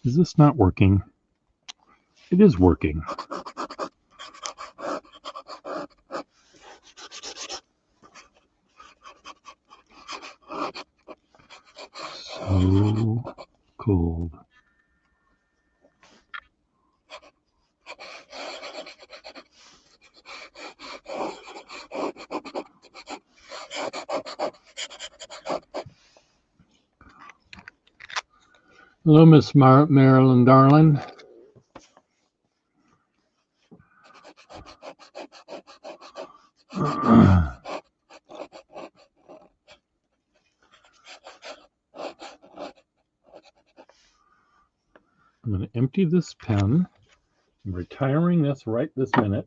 Is this not working? It is working. So cold. Hello, Miss Marilyn Darling. I'm going to empty this pen. I'm retiring this right this minute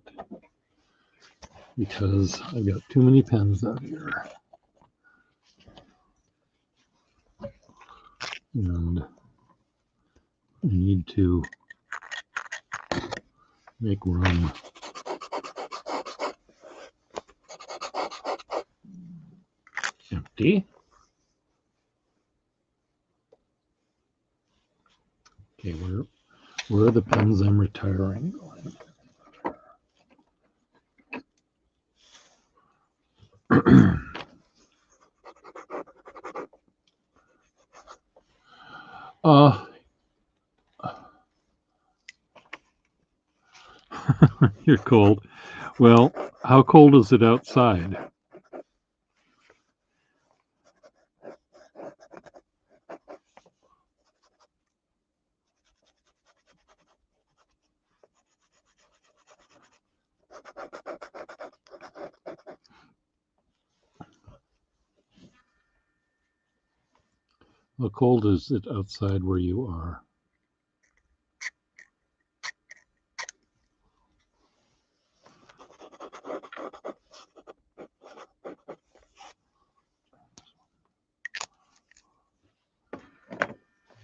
because I've got too many pens out here. And I need to make room. Empty. Okay, where are the pens I'm retiring going? You're cold. Well, how cold is it outside? How cold is it outside where you are?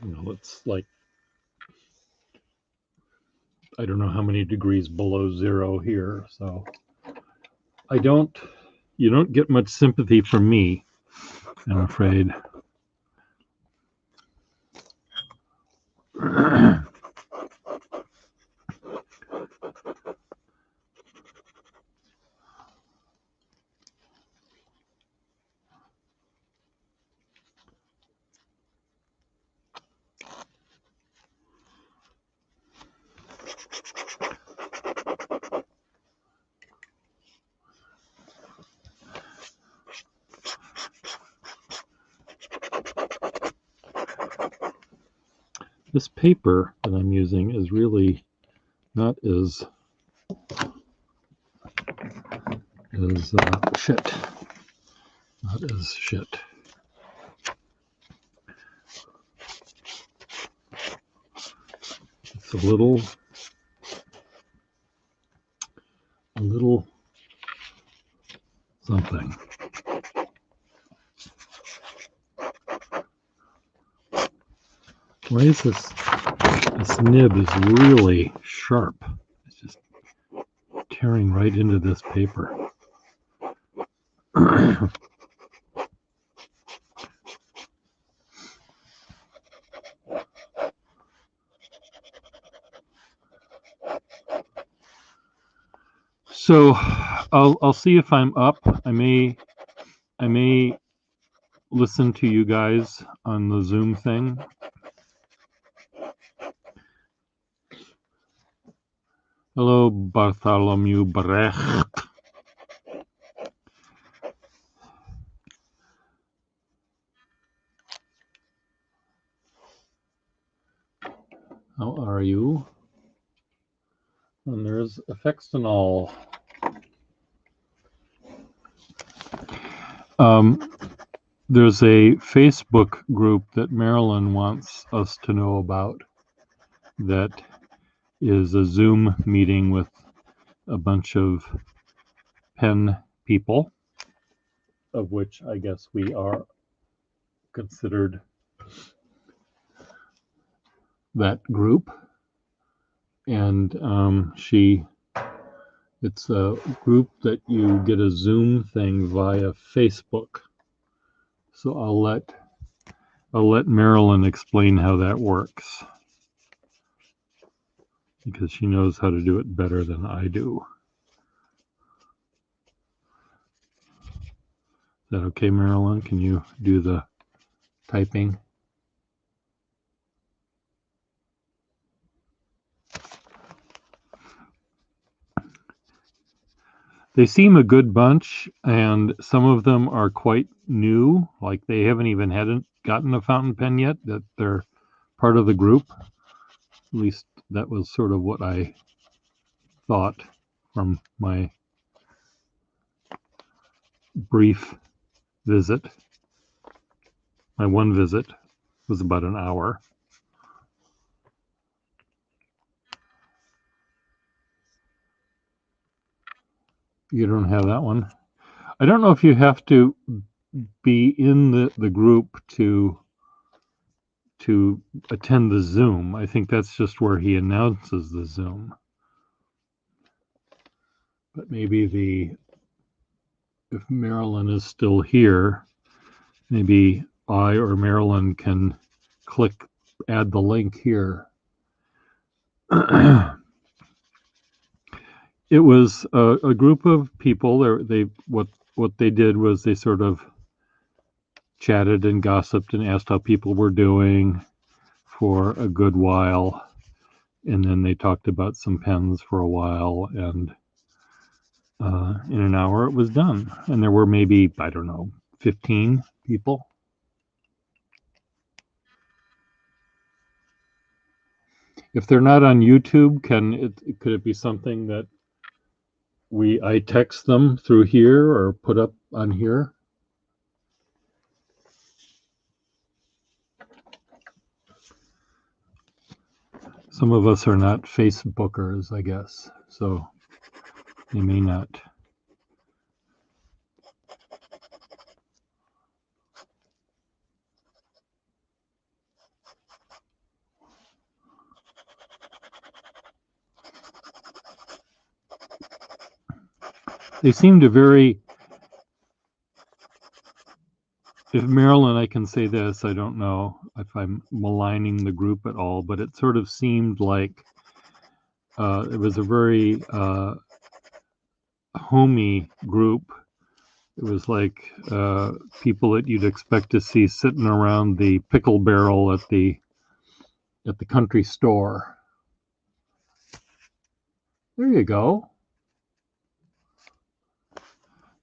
You know, it's like, I don't know how many degrees below zero here, so you don't get much sympathy from me, I'm afraid. This paper that I'm using is really not as shit. Not as shit. It's a little something. Why is this nib is really sharp? It's just tearing right into this paper. So I'll see if I'm up. I may listen to you guys on the Zoom thing. Hello, Bartholomew Brecht. How are you? And there's Effextinol. There's a Facebook group that Marilyn wants us to know about that is a Zoom meeting with a bunch of pen people, of which I guess we are considered that group. And it's a group that you get a Zoom thing via Facebook. So I'll let Marilyn explain how that works. because she knows how to do it better than I do. Is that okay, Marilyn? Can you do the typing? They seem a good bunch, and some of them are quite new. Like they haven't even gotten a fountain pen yet, that they're part of the group. At least that was sort of what I thought from my brief visit. My one visit was about an hour. You don't have that one. I don't know if you have to be in the group to attend the Zoom. I think that's just where he announces the Zoom. But maybe if Marilyn is still here, maybe I or Marilyn can add the link here. It was a group of people. What they did was they sort of chatted and gossiped and asked how people were doing for a good while, and then they talked about some pens for a while, and in an hour it was done. And there were maybe, I don't know, 15 people. If they're not on YouTube, could it be something that I text them through here or put up on here? Some of us are not Facebookers, I guess, so they may not. They seem to if Marilyn, I can say this, I don't know if I'm maligning the group at all, but it sort of seemed like it was a very homey group. It was like people that you'd expect to see sitting around the pickle barrel at the country store. There you go.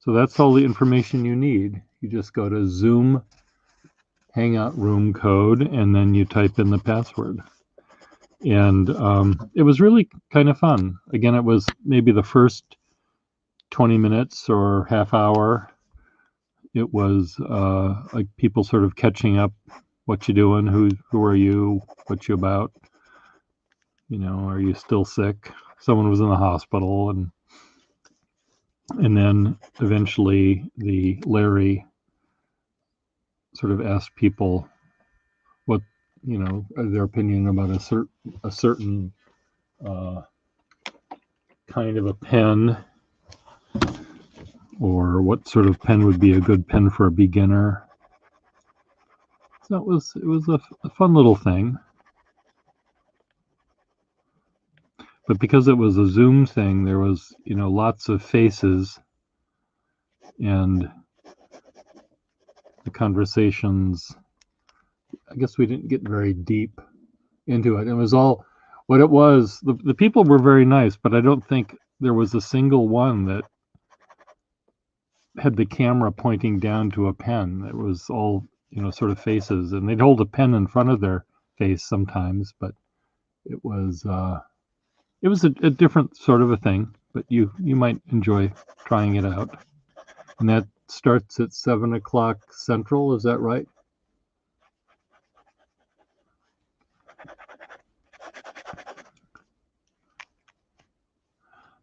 So that's all the information you need. You just go to Zoom Hangout room code, and then you type in the password. And it was really kind of fun. Again, it was maybe the first 20 minutes or half hour. It was like people sort of catching up. What you doing? Who are you? What you about? You know, are you still sick? Someone was in the hospital, and then eventually Larry sort of asked people what, you know, their opinion about a certain kind of a pen, or what sort of pen would be a good pen for a beginner. So it was a fun little thing. But because it was a Zoom thing, there was, you know, lots of faces, and the conversations, I guess we didn't get very deep into it. It was all what it was. The people were very nice, but I don't think there was a single one that had the camera pointing down to a pen. It was all, you know, sort of faces, and they'd hold a pen in front of their face sometimes, but it was a different sort of a thing, but you might enjoy trying it out. And that starts at 7 o'clock Central, is that right?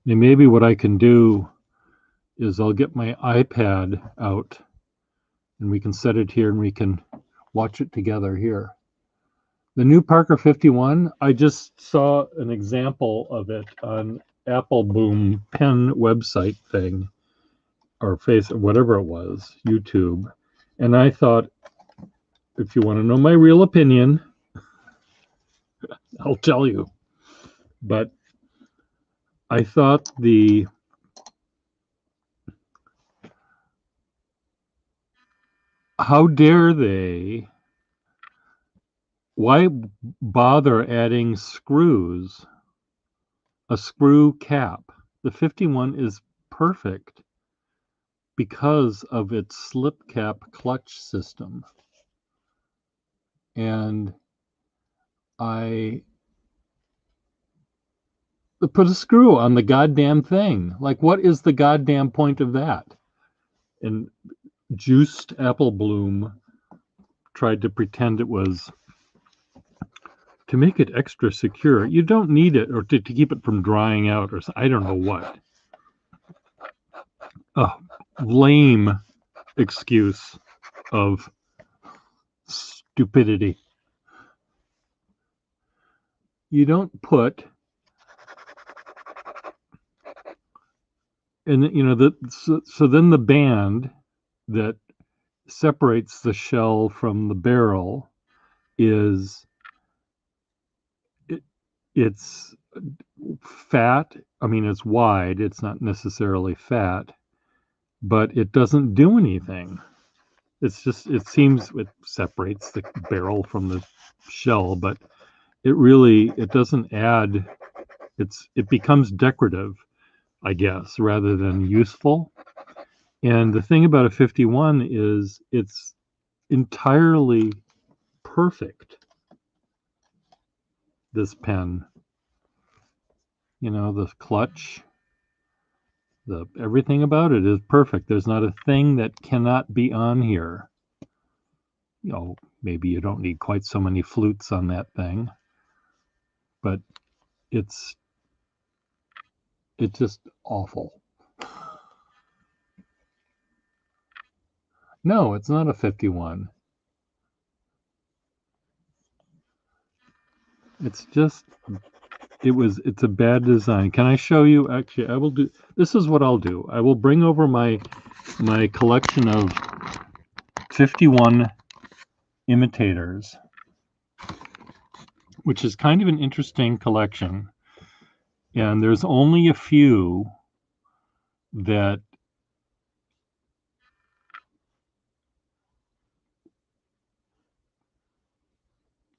And maybe what I can do is I'll get my iPad out, and we can set it here, and we can watch it together here. The new Parker 51, I just saw an example of it on Apple Boom pen website thing, or whatever it was, YouTube. And I thought, if you want to know my real opinion, I'll tell you. But I thought how dare they? Why bother adding screws? A screw cap. The 51 is perfect because of its slip cap clutch system. And I put a screw on the goddamn thing. Like, what is the goddamn point of that? And Juiced Apple Bloom tried to pretend it was to make it extra secure. You don't need it, or to keep it from drying out, or I don't know what. A lame excuse of stupidity. You don't put, and you know, so then the band that separates the shell from the barrel is it's fat. I mean, it's wide. It's not necessarily fat, but it doesn't do anything. It's just, it seems it separates the barrel from the shell, but it doesn't add. It becomes decorative, I guess, rather than useful. And the thing about a 51 is it's entirely perfect. This pen, you know, the clutch, everything about it is perfect. There's not a thing that cannot be on here. You know, maybe you don't need quite so many flutes on that thing, but it's just awful. No, it's not a 51. It's just, it's a bad design. Can I show you? Actually, I will do, this is what I'll do. I will bring over my collection of 51 imitators, which is kind of an interesting collection. And there's only a few that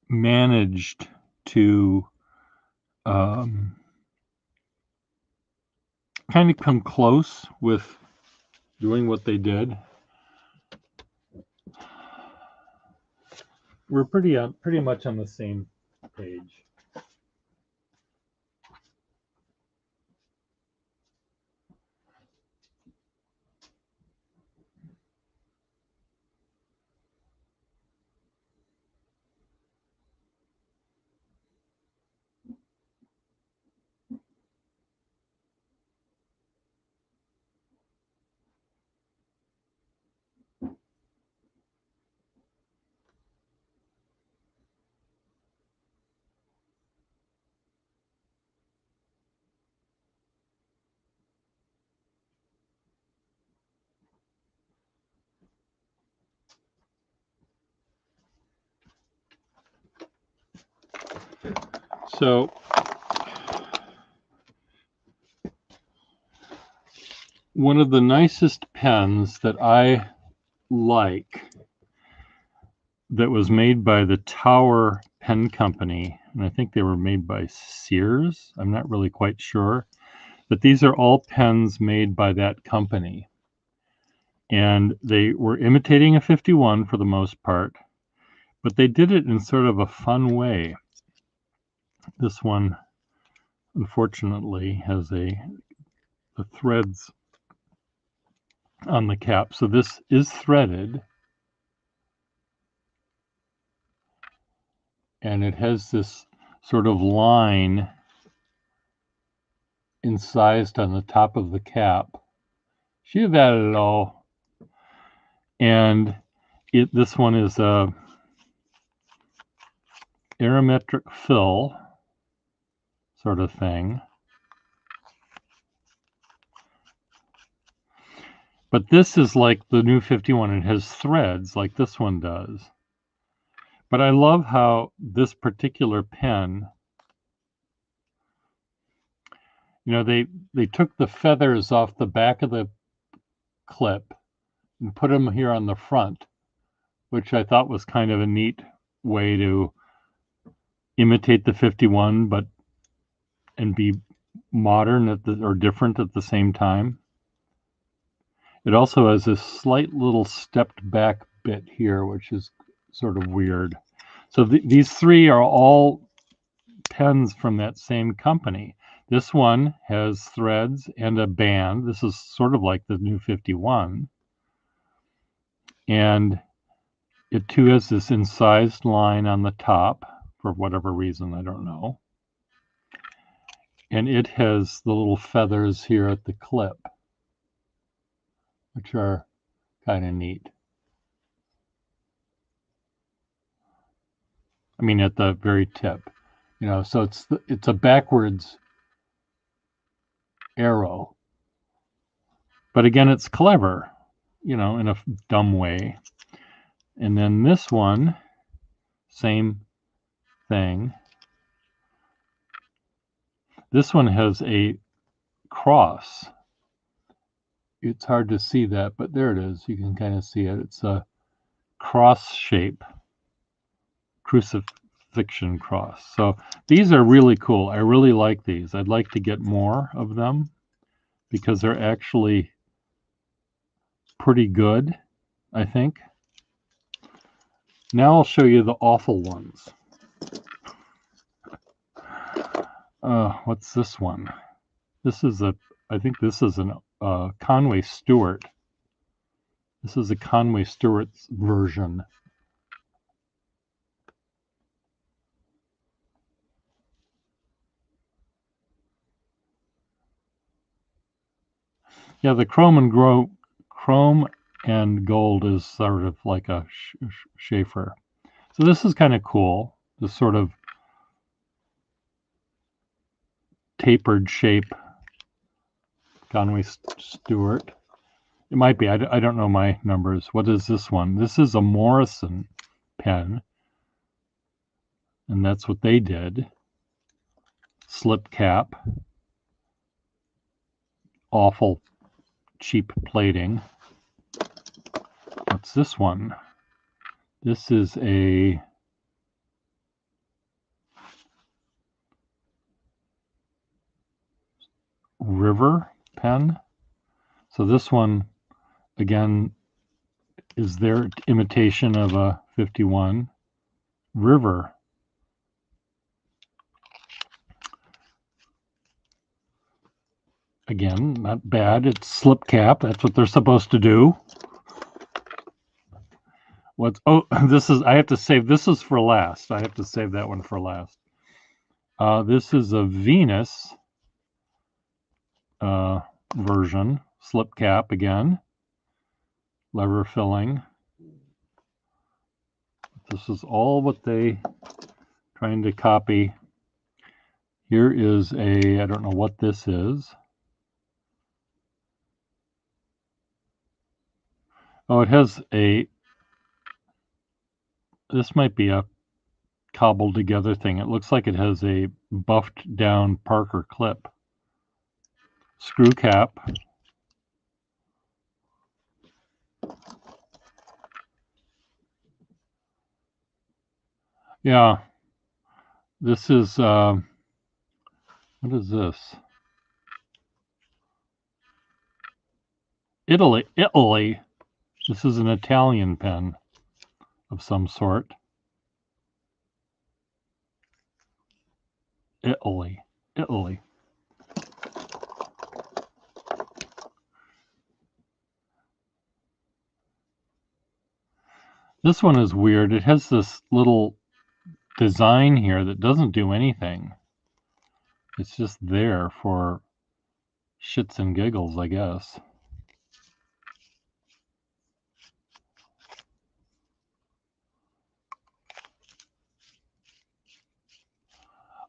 managed to kind of come close with doing what they did. We're pretty much on the same page. So one of the nicest pens that I like that was made by the Tower Pen Company, and I think they were made by Sears. I'm not really quite sure, but these are all pens made by that company. And they were imitating a 51 for the most part, but they did it in sort of a fun way. This one, unfortunately, has the threads on the cap. So this is threaded, and it has this sort of line incised on the top of the cap. Chiavello. And this one is a aerometric fill sort of thing. But this is like the new 51. It has threads like this one does. But I love how this particular pen You know, they took the feathers off the back of the clip and put them here on the front, which I thought was kind of a neat way to imitate the 51, and be modern or different at the same time. It also has this slight little stepped back bit here, which is sort of weird. So these three are all pens from that same company. This one has threads and a band. This is sort of like the new 51. And it too has this incised line on the top for whatever reason, I don't know. And it has the little feathers here at the clip, which are kind of neat. I mean, at the very tip, you know, so it's a backwards arrow. But again, it's clever, you know, in a dumb way. And then this one, same thing. This one has a cross. It's hard to see that, but there it is. You can kind of see it. It's a cross shape, crucifixion cross. So these are really cool. I really like these. I'd like to get more of them because they're actually pretty good, I think. Now I'll show you the awful ones. What's this one? This is I think this is a Conway Stewart. This is a Conway Stewart's version. Yeah, the chrome and gold is sort of like a Schaefer. So this is kind of cool. This sort of tapered shape, Conway Stewart. It might be. I don't know my numbers. What is this one? This is a Morrison pen, and that's what they did. Slip cap. Awful cheap plating. What's this one? This is a River pen. So this one, again, is their imitation of a 51. River. Again, not bad. It's slip cap. That's what they're supposed to do. I have to save, this is for last. I have to save that one for last. This is a Venus version, slip cap again, lever filling. This is all what they trying to copy. Here is I don't know what this is. Oh, it has this might be a cobbled together thing. It looks like it has a buffed down Parker clip. Screw cap. Yeah. This is, what is this? Italy. This is an Italian pen of some sort. Italy. This one is weird. It has this little design here that doesn't do anything. It's just there for shits and giggles, I guess.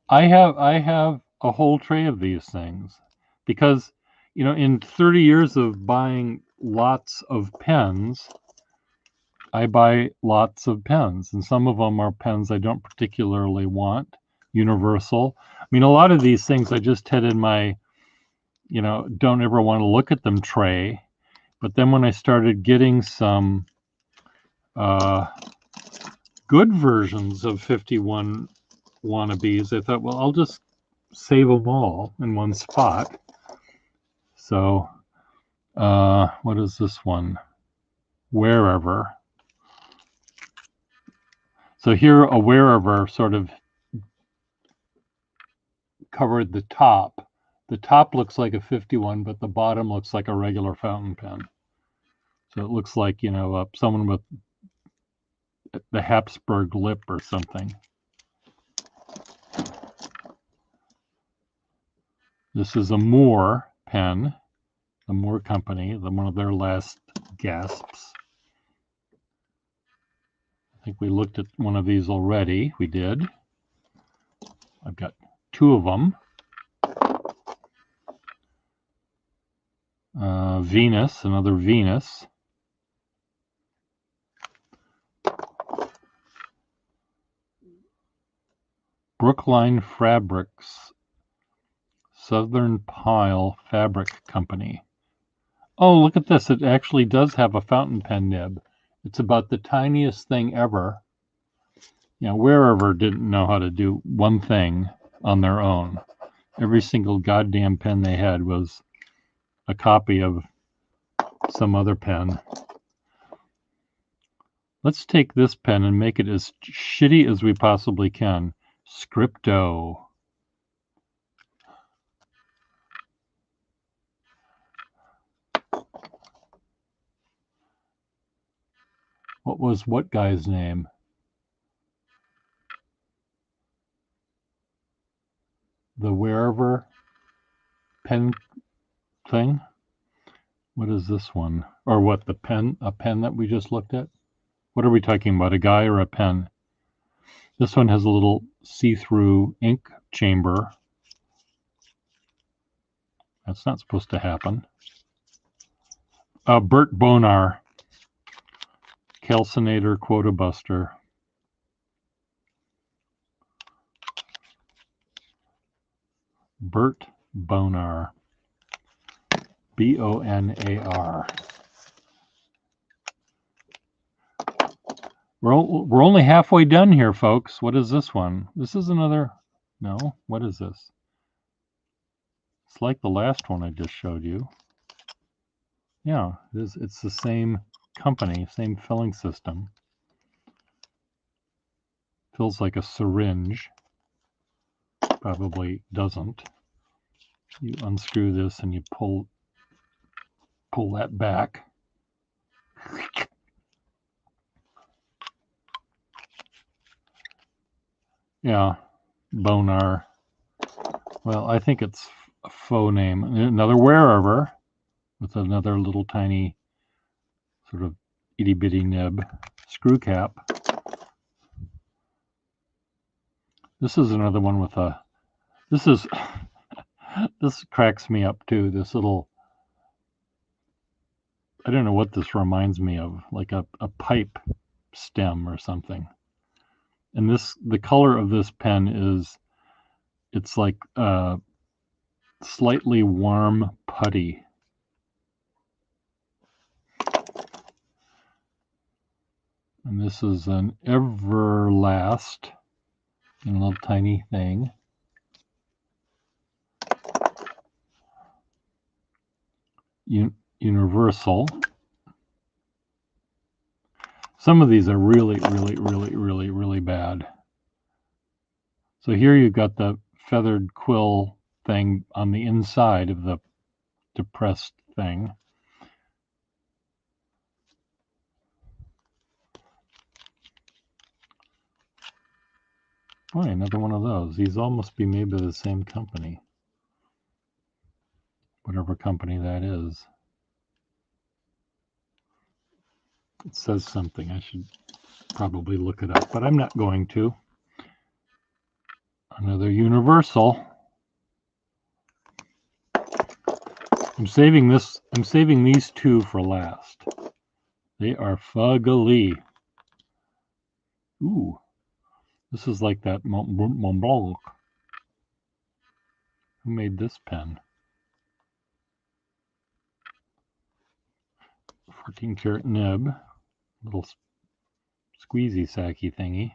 I have a whole tray of these things because, you know, in 30 years of buying lots of pens, I buy lots of pens, and some of them are pens I don't particularly want. Universal. I mean, a lot of these things I just had in my don't ever want to look at them tray. But then when I started getting some good versions of 51 wannabes, I thought, well, I'll just save them all in one spot. So what is this one? Wherever. So here a Wherever sort of covered the top. The top looks like a 51, but the bottom looks like a regular fountain pen. So it looks like, someone with the Habsburg lip or something. This is a Moore pen, the Moore Company, one of their last gasps. I think we looked at one of these already. We did. I've got two of them. Venus, another Venus. Brookline Fabrics, Southern Pile Fabric Company. Oh, look at this. It actually does have a fountain pen nib. It's about the tiniest thing ever. Wherever didn't know how to do one thing on their own. Every single goddamn pen they had was a copy of some other pen. Let's take this pen and make it as shitty as we possibly can. Scripto. What was what guy's name? The Wherever pen thing? What is this one? Or what, a pen that we just looked at? What are we talking about, a guy or a pen? This one has a little see-through ink chamber. That's not supposed to happen. Bert Bonar, Calcinator Quota Buster. Bert Bonar. B-O-N-A-R. We're only halfway done here, folks. What is this one? This is another... No, what is this? It's like the last one I just showed you. Yeah, it's the same company, same filling system. Feels like a syringe. Probably doesn't. You unscrew this and you pull that back. Yeah, Bonar. Well, I think it's a faux name. Another Wherever with another little tiny sort of itty bitty nib screw cap. This is another one with a, this cracks me up too. This little, I don't know what this reminds me of, like a pipe stem or something. And the color of this pen is, it's like slightly warm putty. And this is an Everlast, a little tiny thing. Universal. Some of these are really, really, really, really, really bad. So here you've got the feathered quill thing on the inside of the depressed thing. Boy, another one of those. These all must be made by the same company. Whatever company that is. It says something. I should probably look it up, but I'm not going to. Another Universal. I'm saving these two for last. They are fugly. Ooh. This is like that Mont Blanc. Who made this pen? 14 karat nib, little squeezy sacky thingy.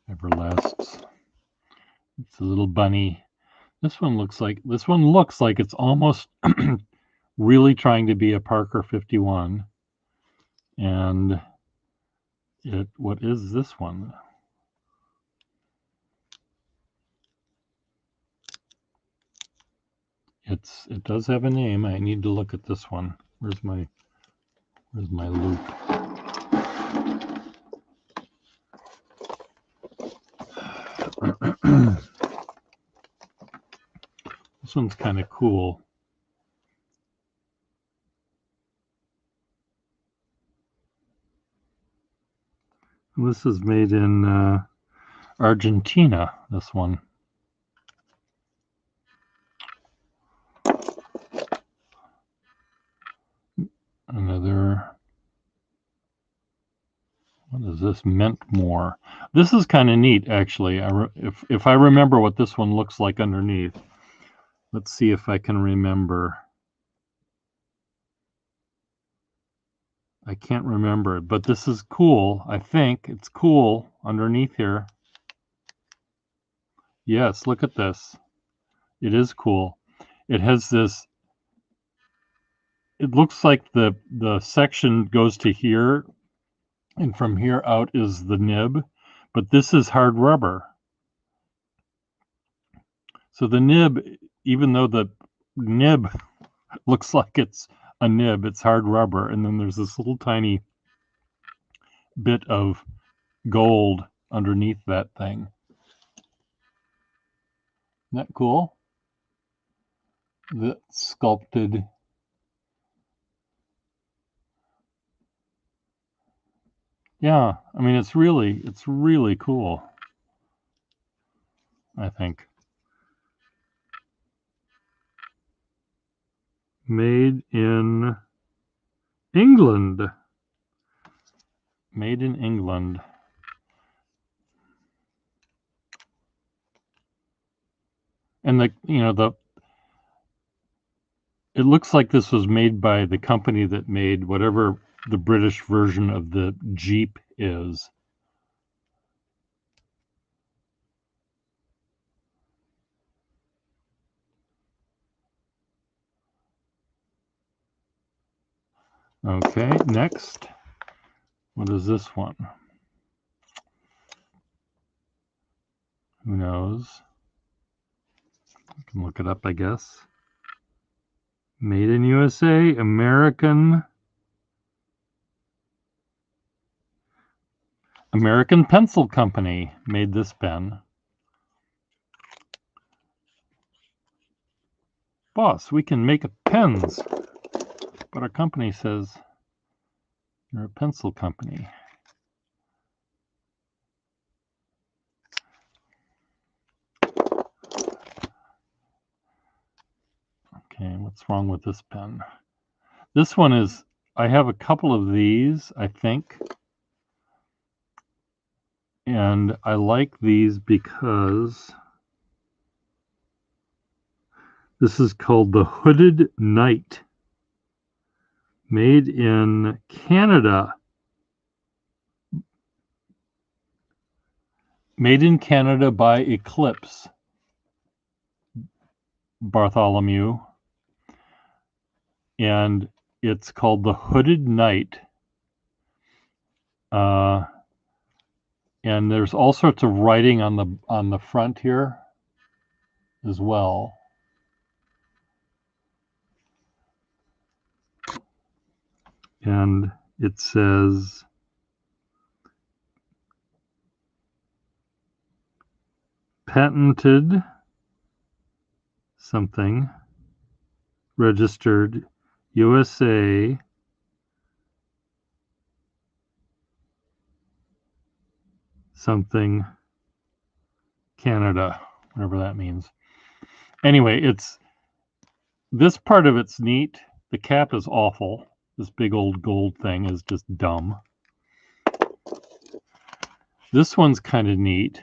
Never lasts. It's a little bunny. This one looks like it's almost really trying to be a Parker 51. And what is this one? It does have a name. I need to look at this one. Where's my loop? This one's kind of cool. This is made in Argentina, this one. Another, what is this? Mentmore. This is kind of neat, actually. If I remember what this one looks like underneath. Let's see if I can remember. I can't remember it, but this is cool. I think it's cool underneath here. Yes, look at this. It is cool. It has this, it looks like the section goes to here, and from here out is the nib, but this is hard rubber. So the nib, even though the nib looks like it's a nib, it's hard rubber, and then there's this little tiny bit of gold underneath that thing. Isn't that cool? The sculpted. Yeah, I mean it's really cool, I think. Made in England. Made in England. And it looks like this was made by the company that made whatever the British version of the Jeep is. Okay, next. What is this one? Who knows? I can look it up, I guess. Made in USA, American Pencil Company made this pen. Boss, we can make pens, but our company says you're a pencil company. Okay, what's wrong with this pen? This one is, I have a couple of these, I think. And I like these because this is called the Hooded Knight. Made in Canada. Made in Canada by Eclipse Bartholomew. And it's called the Hooded Knight. And there's all sorts of writing on the front here as well. And it says patented something, registered USA, something, Canada, whatever that means. Anyway, this part of it's neat. The cap is awful. This big old gold thing is just dumb. This one's kind of neat.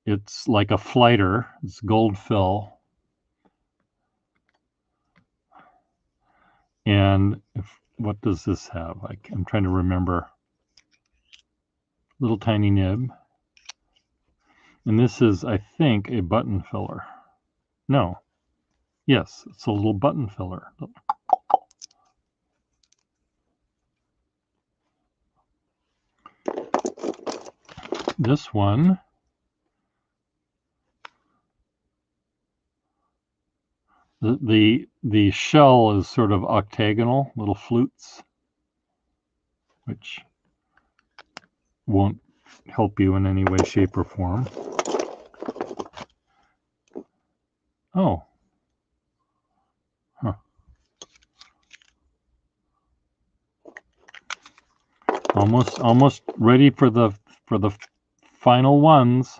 It's like a flighter. It's gold fill. And what does this have? I'm trying to remember. Little tiny nib. And this is, I think, a button filler. No. Yes, it's a little button filler. This one, the shell is sort of octagonal, little flutes, which won't help you in any way, shape, or form. Oh. Huh. Almost ready for the final ones,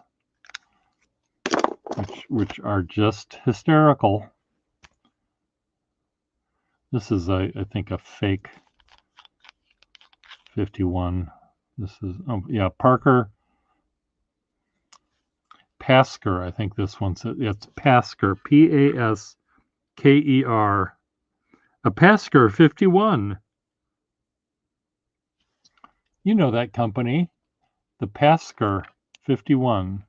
which are just hysterical. This is I think a fake 51. This is, oh yeah, Parker Pasker. I think this one's, it's Pasker, Pasker, a Pasker 51. You know that company, the Pasker 51.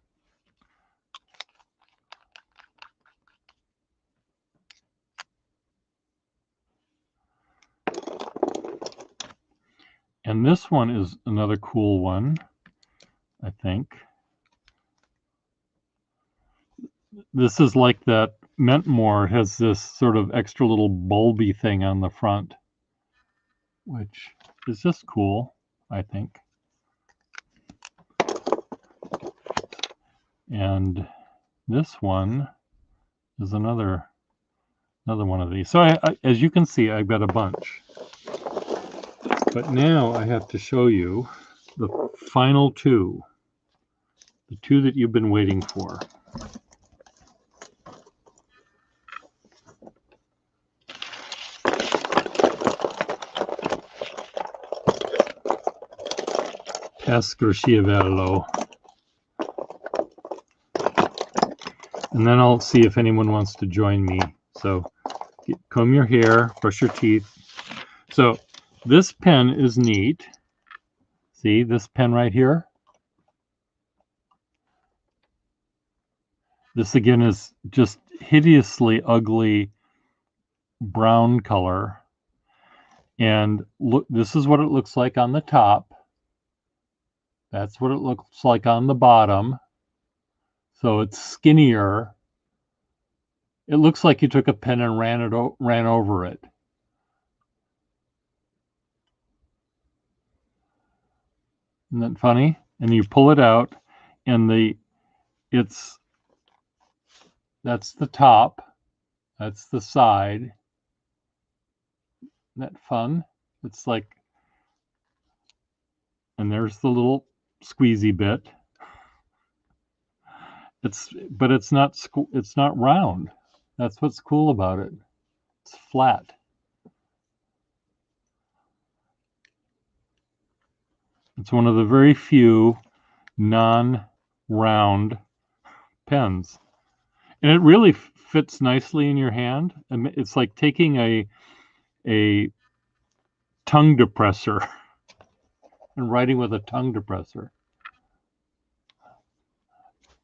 And this one is another cool one, I think. This is like that Mentmore has this sort of extra little bulby thing on the front, which is just cool, I think. And this one is another one of these. So I, as you can see, I've got a bunch. But now I have to show you the final two, the two that you've been waiting for. Pasker Schiavello. And then I'll see if anyone wants to join me. So comb your hair, brush your teeth. So this pen is neat. See this pen right here? This again is just hideously ugly brown color. And look, this is what it looks like on the top. That's what it looks like on the bottom. So it's skinnier. It looks like you took a pen and ran over it. Isn't that funny? And you pull it out, and that's the top, that's the side. Isn't that fun? It's like, and there's the little squeezy bit. But it's not round. That's what's cool about it. It's flat. It's one of the very few non-round pens. And it really fits nicely in your hand. It's like taking a tongue depressor and writing with a tongue depressor.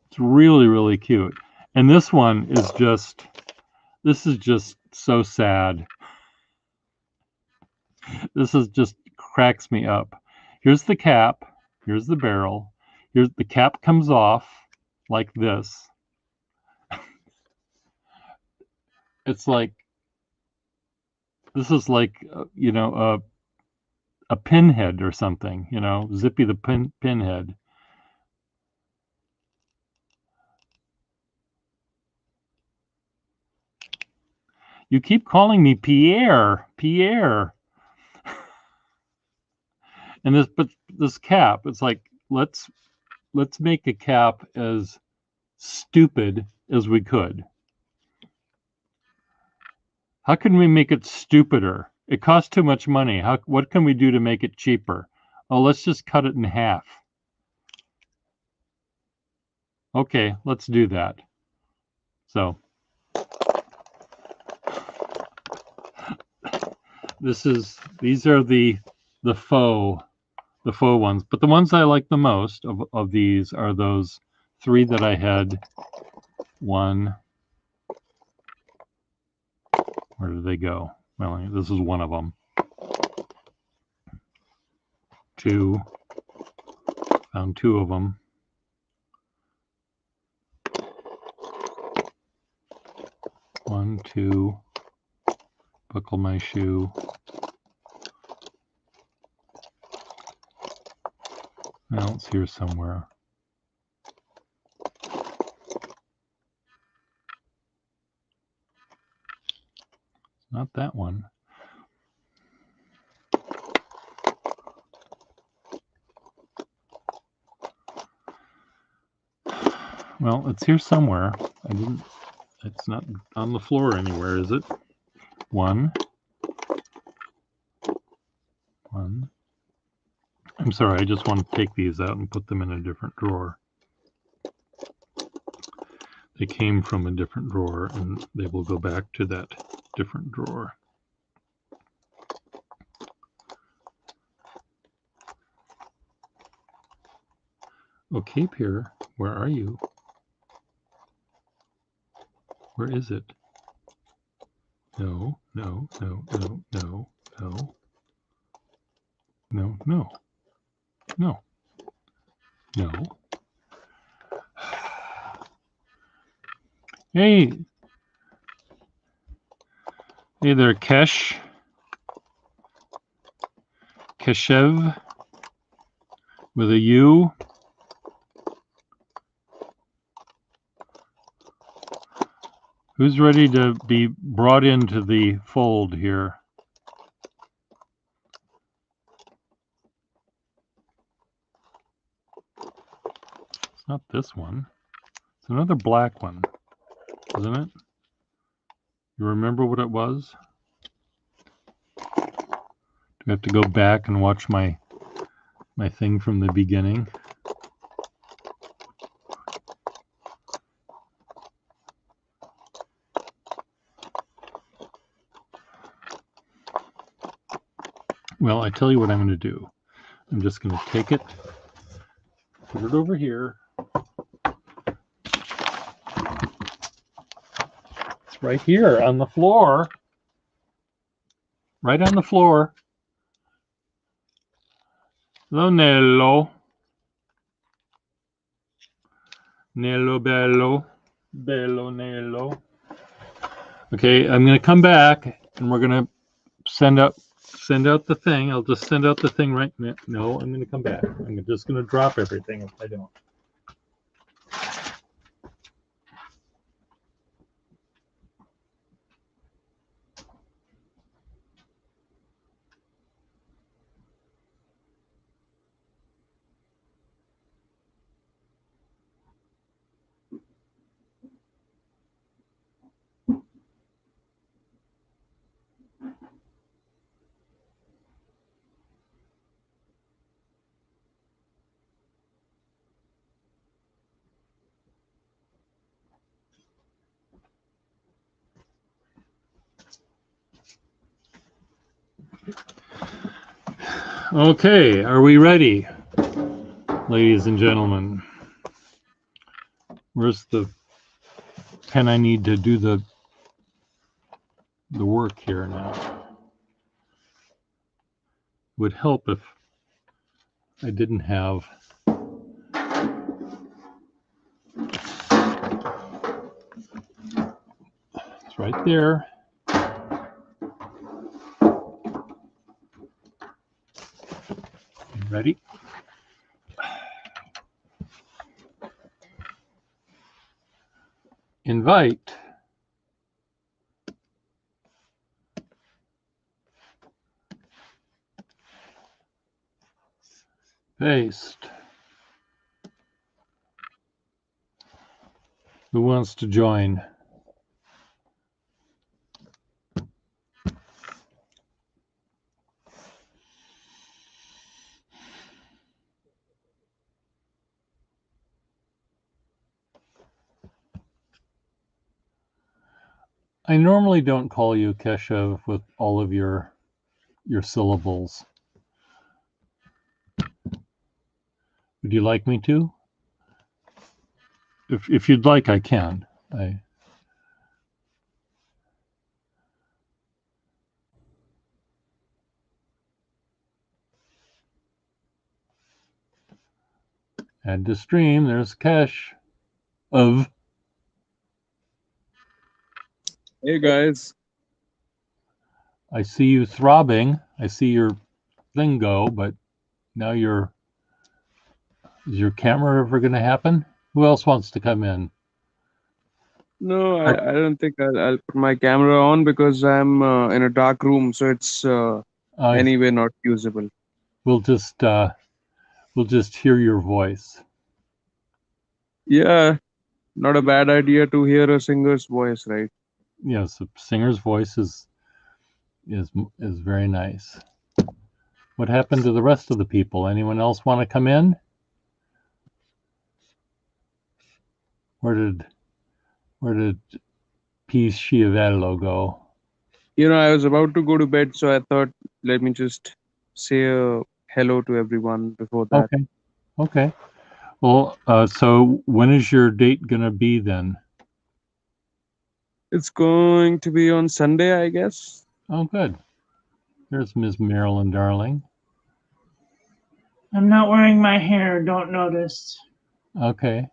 It's really, really cute. And this one is just, this is just so sad. This is just cracks me up. Here's the cap. Here's the barrel. Here's the cap comes off like this. It's like, this is like, you know, a pinhead or something, you know, Zippy the pinhead. You keep calling me Pierre, Pierre. And this cap, it's like, let's make a cap as stupid as we could. How can we make it stupider? It costs too much money. What can we do to make it cheaper? Oh, let's just cut it in half. Okay, let's do that. So these are the faux ones, but the ones I like the most of these are those 3 that I had. One, where did they go? Well, this is one of them. 2, found 2 of them. 1, 2, buckle my shoe. Well, it's here somewhere. Not that one. Well, it's here somewhere. It's not on the floor anywhere, is it? 1. I'm sorry, I just want to take these out and put them in a different drawer. They came from a different drawer and they will go back to that different drawer. Oh, Cape here, where are you? Where is it? No, no, no, no, no, no. No, no, no, no. Hey, hey there, Keshev, with a U. Who's ready to be brought into the fold here? It's not this one. It's another black one, isn't it? You remember what it was? Do I have to go back and watch my thing from the beginning? Well, I tell you what I'm going to do. I'm just going to take it, put it over here. It's right here on the floor. Right on the floor. Hello, Nello. Nello bello. Bello Nello. Okay, I'm going to come back and we're going to send out the thing. I'll just send out the thing right now. No, I'm going to come back. I'm just going to drop everything if I don't. Okay, are we ready, ladies and gentlemen? Where's the pen I need to do the work here now? Would help if I didn't have it's right there. Ready? Invite. Paste. Who wants to join? I normally don't call you Keshav with all of your syllables. Would you like me to? If you'd like, I can. Add to stream. There's Kesh of. Hey guys. I see you throbbing. I see your thing go, but now is your camera ever going to happen? Who else wants to come in? No, I don't think I'll put my camera on because I'm in a dark room, so it's anyway not usable. We'll just hear your voice. Yeah, not a bad idea to hear a singer's voice, right? Yes, a singer's voice is very nice. What happened to the rest of the people? Anyone else want to come in? Where did Peace Schiavello go? I was about to go to bed, so I thought, let me just say a hello to everyone before that. Okay. Well, so when is your date gonna be then? It's going to be on Sunday, I guess. Oh, good. There's Ms. Marilyn Darling. I'm not wearing my hair. Don't notice. Okay.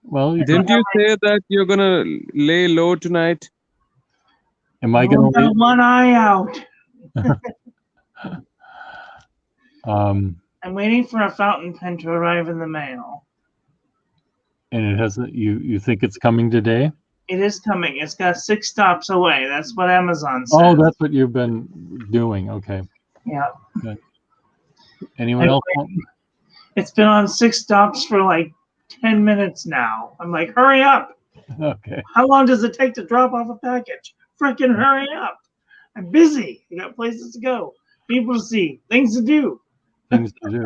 Well, didn't you say that you're gonna lay low tonight? Am I gonna lay one eye out? I'm waiting for a fountain pen to arrive in the mail. And it hasn't. You think it's coming today? It is coming. It's got 6 stops away. That's what Amazon says. Oh, that's what you've been doing. Okay. Yeah. Good. Anyone else? It's been on 6 stops for like 10 minutes now. I'm like, hurry up. Okay. How long does it take to drop off a package? Freaking hurry up. I'm busy. I got places to go, people to see, things to do. Things to do.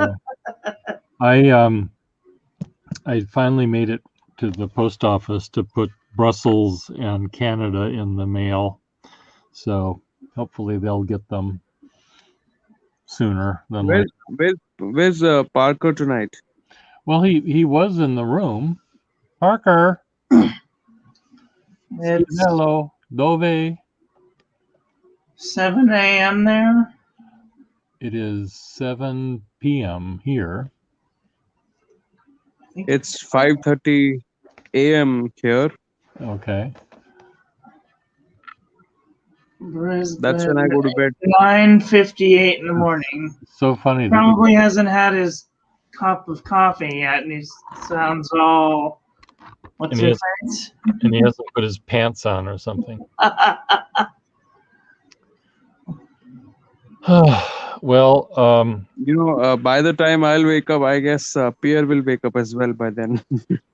I finally made it to the post office to put Brussels and Canada in the mail. So hopefully they'll get them sooner than later. Where's Parker tonight? Well, he was in the room. Parker. Hello. Dove. 7 a.m. there? It is 7 p.m. here. It's 5:30 a.m. here. Okay. Brisbane, that's when I go to bed. 9:58 in the morning. So funny. Probably hasn't had his cup of coffee yet, and he sounds all. What's his face? And he hasn't put his pants on or something. Well, by the time I'll wake up, I guess Pierre will wake up as well by then.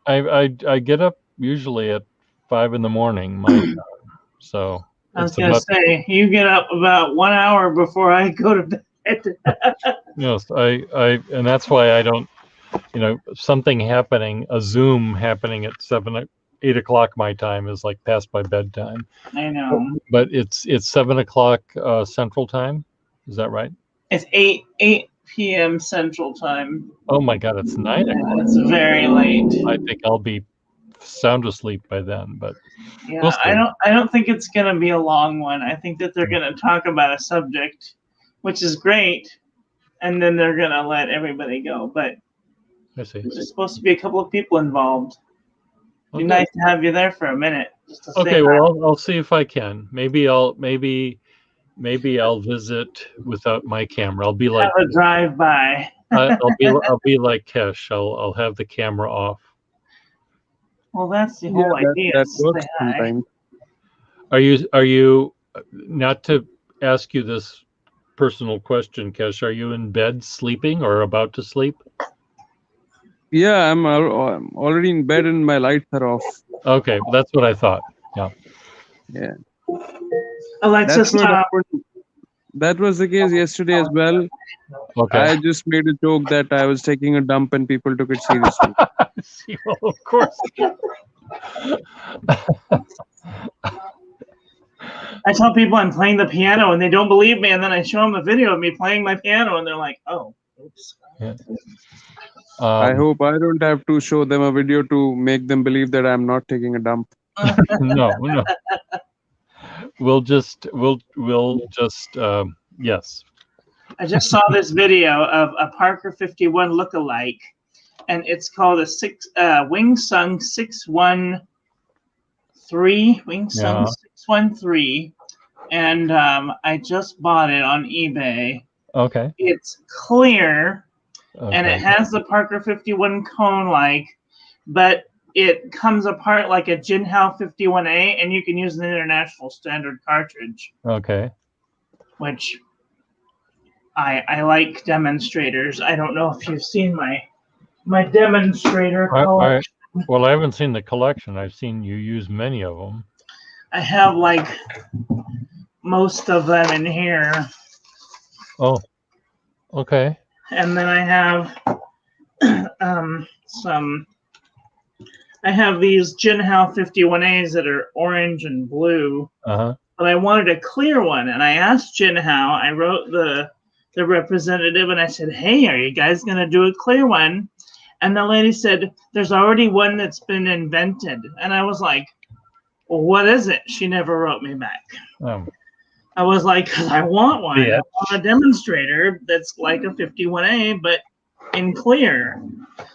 I get up usually at 5 in the morning, my time. So I was gonna say you get up about 1 hour before I go to bed. Yes, and that's why I don't. Something happening, a Zoom happening at 8 o'clock my time is like past my bedtime. I know. But it's 7 o'clock Central Time. Is that right? It's 8 p.m. Central Time. Oh my God, it's 9 o'clock. It's very late. I think I'll be sound asleep by then, but yeah, we'll I don't think it's gonna be a long one. I think that they're gonna talk about a subject, which is great, and then they're gonna let everybody go. But I see. There's supposed to be a couple of people involved. It'd be nice to have you there for a minute. Just to okay, well, I'll see if I can. Maybe I'll visit without my camera. I'll be like have a drive by. I'll be like Kesh. I'll have the camera off. Well, that's the whole idea. That works sometimes. Are you not to ask you this personal question, Kesh? Are you in bed sleeping or about to sleep? Yeah, I'm already in bed and my lights are off. Okay, well, that's what I thought. Yeah. Yeah. Alexa, stop. That was the case yesterday as well. Okay. I just made a joke that I was taking a dump and people took it seriously. Well, of course. I tell people I'm playing the piano and they don't believe me, and then I show them a video of me playing my piano, and they're like, "Oh, oops." Yeah. I hope I don't have to show them a video to make them believe that I'm not taking a dump. No. We'll just yes. I just saw this video of a Parker 51 lookalike, and it's called a Wingsung 613. Wingsung 613, and I just bought it on eBay. Okay. It's clear, and Okay. it has the Parker 51 cone but it comes apart like a Jinhao 51A, and you can use an international standard cartridge. Okay. Which I like demonstrators. I don't know if you've seen my demonstrator collection. Well, I haven't seen the collection. I've seen you use many of them. I have like most of them in here. Oh, okay. And then I have I have these Jinhao 51As that are orange and blue. Uh-huh. But I wanted a clear one, and I asked Jinhao. I wrote the representative, and I said, "Hey, are you guys gonna do a clear one?" And the lady said, "There's already one that's been invented." And I was like, "Well, what is it?" She never wrote me back. I was like, "Cause I want one. Yeah. I want a demonstrator that's like a 51A, but in clear."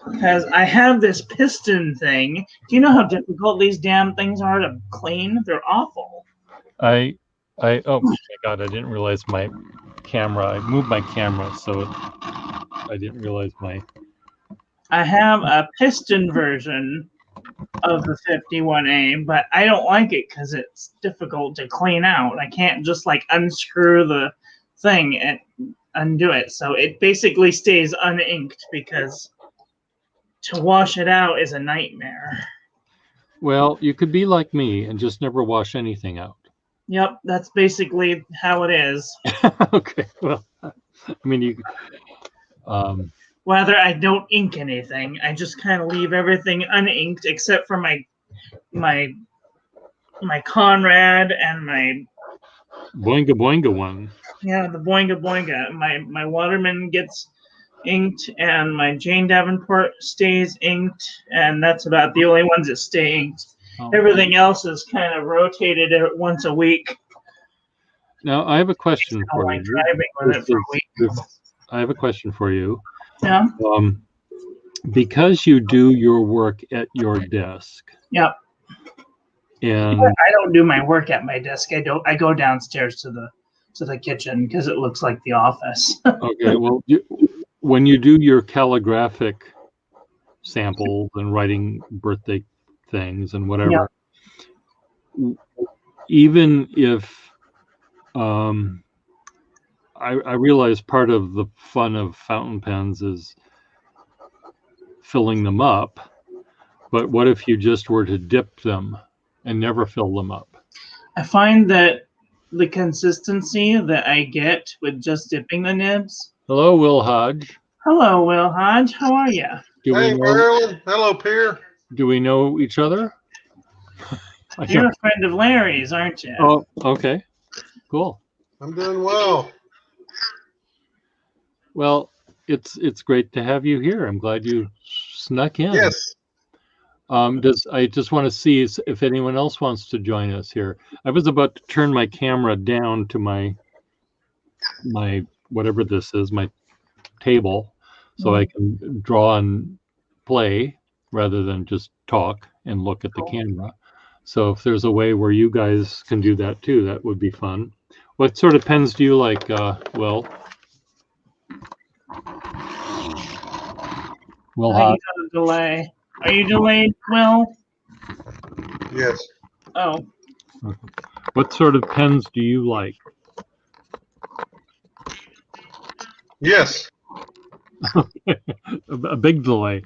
Because I have this piston thing. Do you know how difficult these damn things are to clean? They're awful. Oh my God, I didn't realize my camera. I moved my camera, so I didn't realize I have a piston version of the 51A, but I don't like it because it's difficult to clean out. I can't just like unscrew the thing and undo it. So it basically stays uninked because to wash it out is a nightmare. Well, you could be like me and just never wash anything out. Yep, that's basically how it is. Okay, well, I mean, Whether I don't ink anything, I just kind of leave everything uninked except for my Conrad and my Boinga Boinga one. Yeah, the Boinga Boinga. My Waterman gets inked, and my Jane Davenport stays inked, and that's about the only ones that stay inked. Oh. Everything else is kind of rotated once a week. Now, I have a question for you. Driving with it for a week. I have a question for you. Yeah. Because you do your work at your desk. Yep. And I don't do my work at my desk. I go downstairs to the kitchen because it looks like the office. Okay. Well, when you do your calligraphic samples and writing birthday things and whatever, even if I realize part of the fun of fountain pens is filling them up, but what if you just were to dip them and never fill them up? I find that the consistency that I get with just dipping the nibs. Hello, Will Hodge. Hello, Will Hodge. How are you? Hey, Marilyn. Hello, Pierre. Do we know each other? You're a friend of Larry's, aren't you? Oh, okay. Cool. I'm doing well. Well, it's great to have you here. I'm glad you snuck in. Yes. I just want to see if anyone else wants to join us here. I was about to turn my camera down to my whatever this is, my table, so I can draw and play rather than just talk and look at the camera. So if there's a way where you guys can do that too, that would be fun. What sort of pens do you like, Will? Will Hodge? Delay. Are you delayed, Will? Yes. Oh. What sort of pens do you like? Yes. A big delay.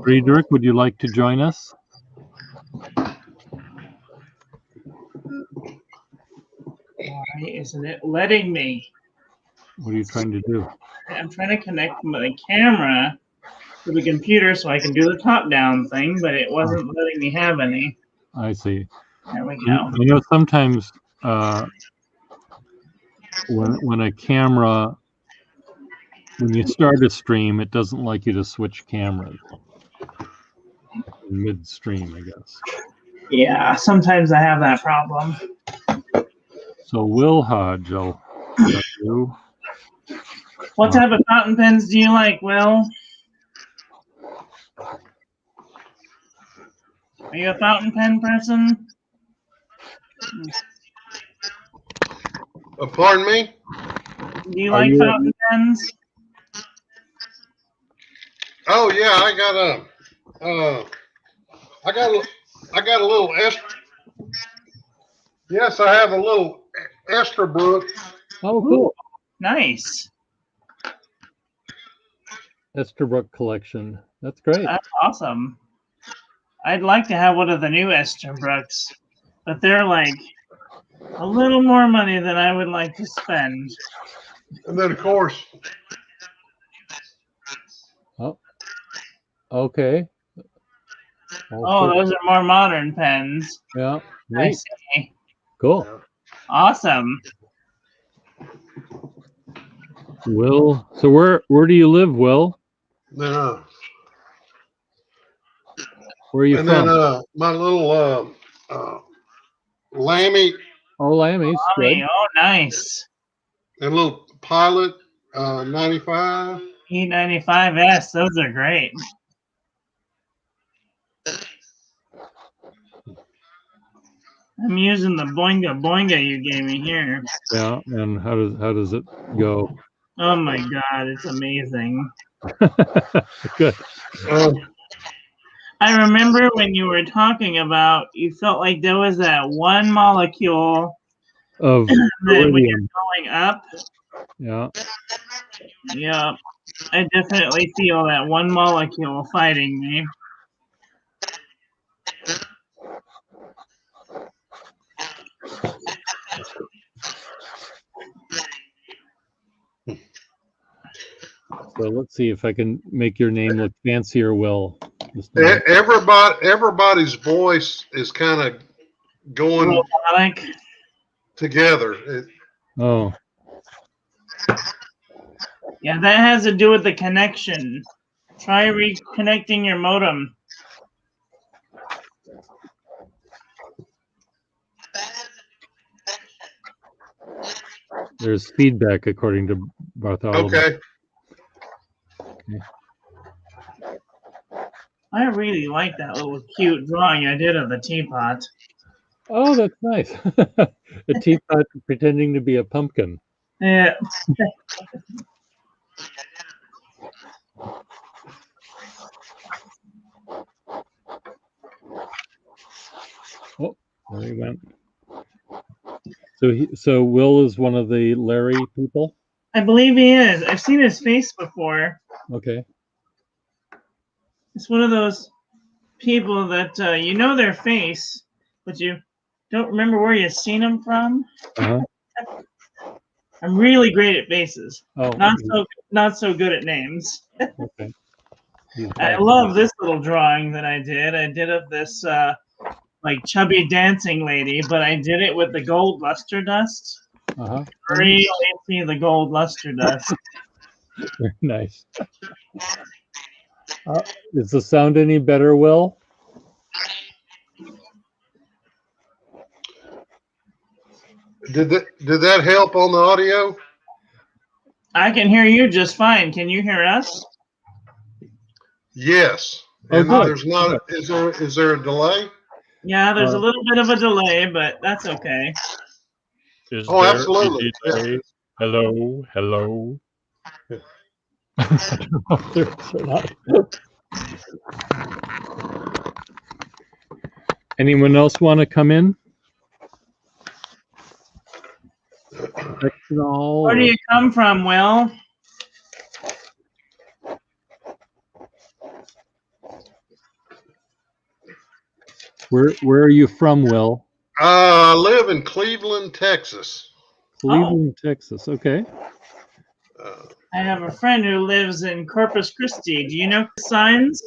Friedrich, would you like to join us? Why isn't it letting me? What are you trying to do? I'm trying to connect my camera for the computer so I can do the top-down thing, but it wasn't letting me have any. I see. There we go. You know, sometimes when a camera, when you start a stream, it doesn't like you to switch cameras midstream, I guess. Yeah, sometimes I have that problem. So Will Hodge, I'll let you. What type of fountain pens do you like, Will? Are you a fountain pen person? Pardon me? Do you like fountain pens? Oh yeah, I got a little Yes, I have a little Esterbrook. Oh, cool. Nice. Esterbrook collection. That's great. That's awesome. I'd like to have one of the new Esterbrooks, but they're like a little more money than I would like to spend. And then of course. Oh, okay. Oh, those are more modern pens. Yeah. I Neat. see. Cool. Awesome. Will, so where do you live, Will? Then Where are you and from? then my little Lammy Oh, Lammy's. Good. Oh, nice. and little Pilot 95. E95S, those are great. I'm using the Boinga Boinga you gave me here. Yeah, and how does it go? Oh my god, it's amazing. Good. I remember when you were talking about, you felt like there was that one molecule Of that when you're iridium. going up. Yeah. Yeah, I definitely feel that one molecule fighting me. So let's see if I can make your name look fancier, Will. Everybody's voice is kind of going Robotic. together. Oh, Yeah, that has to do with the connection. Try reconnecting your modem. there's feedback according to Bartholomew. Okay. I really like that little cute drawing I did of the teapot. Oh, that's nice. A teapot pretending to be a pumpkin. Yeah. Oh, there he went. So Will is one of the Larry people? I believe he is. I've seen his face before. Okay. It's one of those people that you know their face, but you don't remember where you've seen them from. Uh-huh. I'm really great at faces. Oh, Not so good at names. okay. I love this little drawing that I did. I did of this like chubby dancing lady, but I did it with the gold luster dust. Uh-huh. Really see the gold luster dust. Very nice. Is the sound any better, Will? Did that help on the audio? I can hear you just fine. Can you hear us? Yes. Oh, And good. there's not. Is there a delay? Yeah, there's a little bit of a delay, but that's okay. Is Oh, there a absolutely. delay? Hello, hello. Anyone else want to come in? Where do you come from, Will? Where are you from, Will? I live in Cleveland, Texas. Cleveland, Texas. Okay. I have a friend who lives in Corpus Christi. Do you know signs?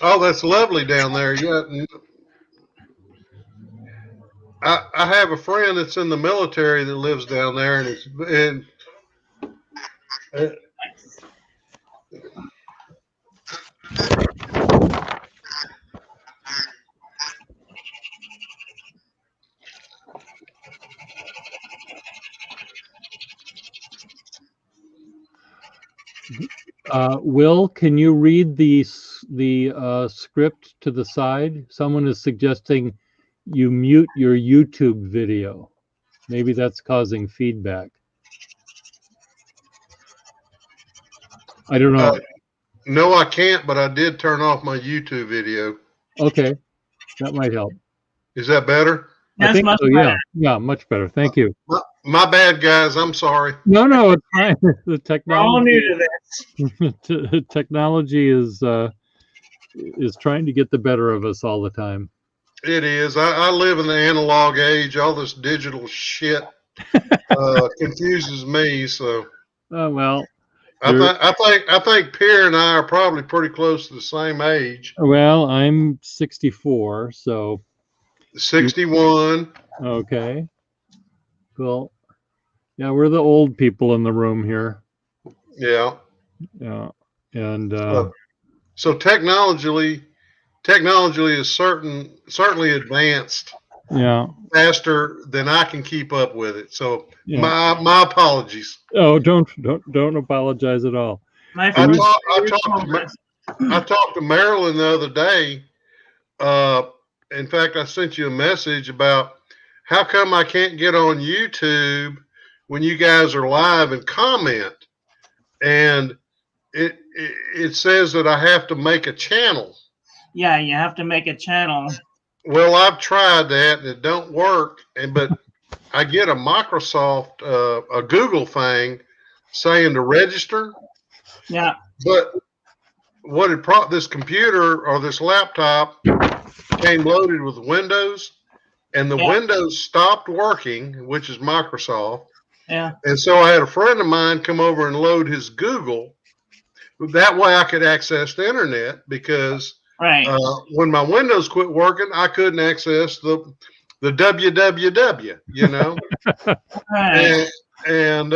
Oh, that's lovely down there. Yeah. I have a friend that's in the military that lives down there, and Will, can you read the script to the side? Someone is suggesting you mute your YouTube video. Maybe that's causing feedback. I don't know. No, I can't, but I did turn off my YouTube video. Okay, that might help. Is that better? I think much so, better. yeah, much better. Thank you. My bad, guys. I'm sorry. No, it's fine. The We're all new technology, to this. technology is trying to get the better of us all the time. It is. I live in the analog age. All this digital shit confuses me. So, Well, I think Pierre and I are probably pretty close to the same age. well, I'm 64, so 61. okay. Well, yeah, we're the old people in the room here. Yeah. Yeah, and So technology is certainly advanced yeah. faster than I can keep up with it. So Yeah. my apologies. Oh, don't apologize at all. My I friend, talked to Marilyn the other day. In fact, I sent you a message about how come I can't get on YouTube when you guys are live and comment, and it says that I have to make a channel. yeah, you have to make a channel. Well, I've tried that and it don't work. But I get a Microsoft, a Google thing saying to register. Yeah. But what it this computer or this laptop came loaded with Windows, and the Windows stopped working, which is Microsoft. Yeah. And so I had a friend of mine come over and load his Google. That way I could access the internet, because Right. when my Windows quit working, I couldn't access the www, you know. Right. And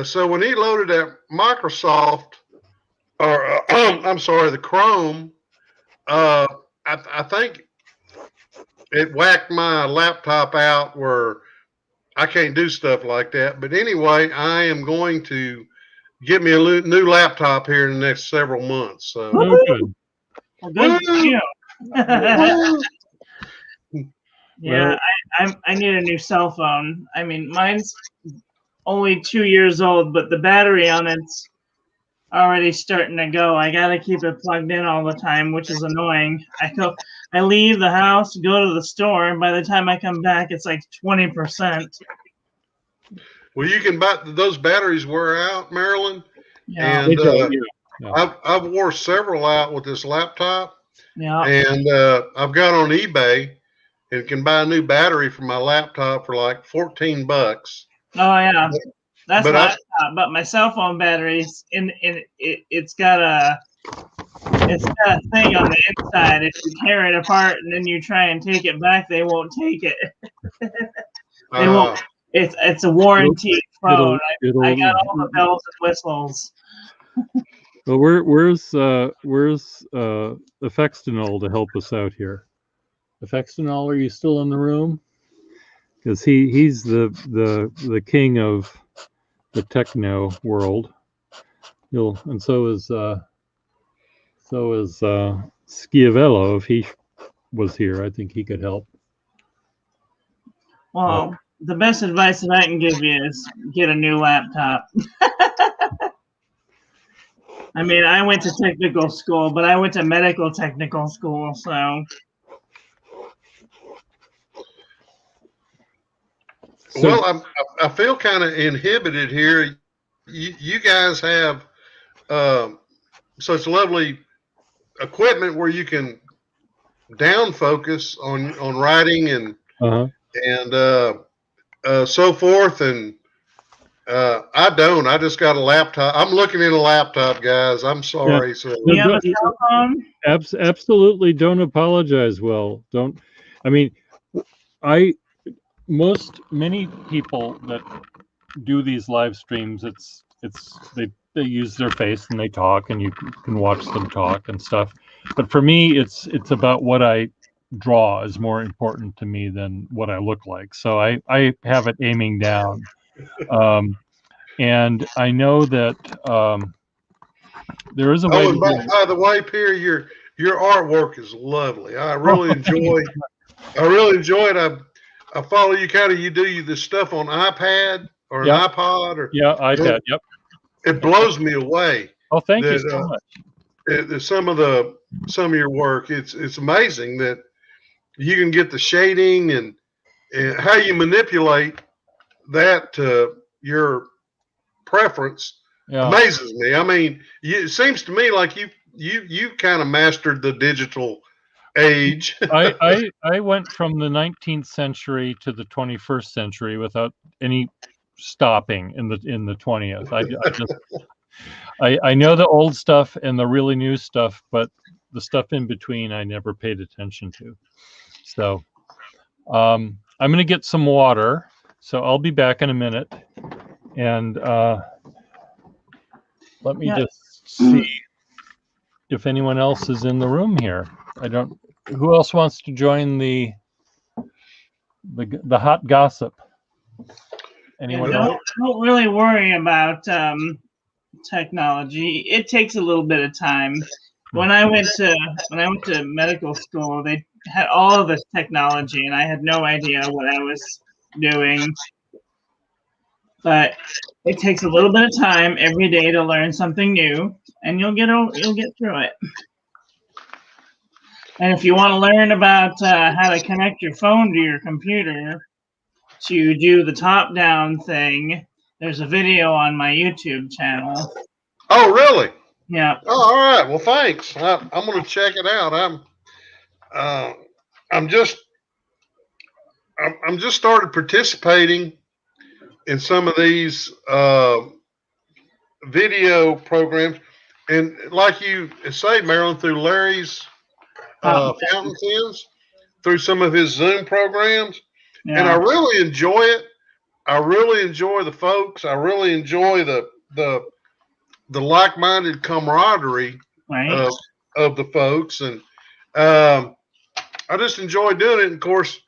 so when he loaded that Microsoft, or I'm sorry, the Chrome, I think it whacked my laptop out where I can't do stuff like that. But anyway, I am going to get me a new laptop here in the next several months. So good. Well, good for you. Yeah, I need a new cell phone. I mean, mine's only 2 years old, but the battery on it's already starting to go. I gotta keep it plugged in all the time, which is annoying. I leave the house, go to the store, and by the time I come back, it's like 20%. well, you can buy those batteries wear out, Marilyn. Yeah. And I've wore several out with this laptop. Yeah. And I've got on eBay and can buy a new battery for my laptop for like $14. Oh yeah. That's But what I thought. But my cell phone batteries it's got a thing on the inside. If you tear it apart and then you try and take it back, they won't take it. They won't. It's a warranty phone. I got all the bells and whistles. Well, where's Effextinol to help us out here? Effextinol, are you still in the room? Because he's the king of the techno world. And so is Schiavello. If he was here, I think he could help. Well, the best advice that I can give you is get a new laptop. I mean, I went to technical school, but I went to medical technical school, so. Well, I feel kind of inhibited here. You guys have such lovely equipment where you can down focus on writing and so forth. And I don't. I just got a laptop. I'm looking at a laptop, guys. I'm sorry. Yeah. So You have a cell phone? Absolutely, don't apologize. Will, don't. I mean, many people that do these live streams, they use their face and they talk, and you can watch them talk and stuff. But for me, it's about what I draw is more important to me than what I look like. So I have it aiming down, and I know that there is a way. Oh, and by the way, Pierre, your artwork is lovely. I really enjoy. I really enjoy it. I follow you. You do this stuff on iPad or an iPod or iPad. Yep. It blows me away. Oh, thank you so much. Some of your work, it's amazing that you can get the shading and how you manipulate that to your preference. Amazes me. I mean, it seems to me like you kind of mastered the digital age. I went from the 19th century to the 21st century without any stopping in the 20th. I know the old stuff and the really new stuff, but the stuff in between I never paid attention to. So I'm going to get some water. So I'll be back in a minute. And let me just see if anyone else is in the room here. Who else wants to join the hot gossip? Anyone? Don't really worry about technology. It takes a little bit of time. When I went to medical school, they had all of this technology, and I had no idea what I was doing. But it takes a little bit of time every day to learn something new, and you'll get through it. And if you want to learn about how to connect your phone to your computer to do the top-down thing, there's a video on my YouTube channel. Oh, really? Yeah. Oh, all right. Well, thanks. I'm going to check it out. I'm just started participating in some of these video programs, and like you say, Marilyn, through Larry's Fountain Pens, through some of his Zoom programs, and I really enjoy it. I really enjoy the folks. I really enjoy the like-minded camaraderie of the folks, and I just enjoy doing it. And of course,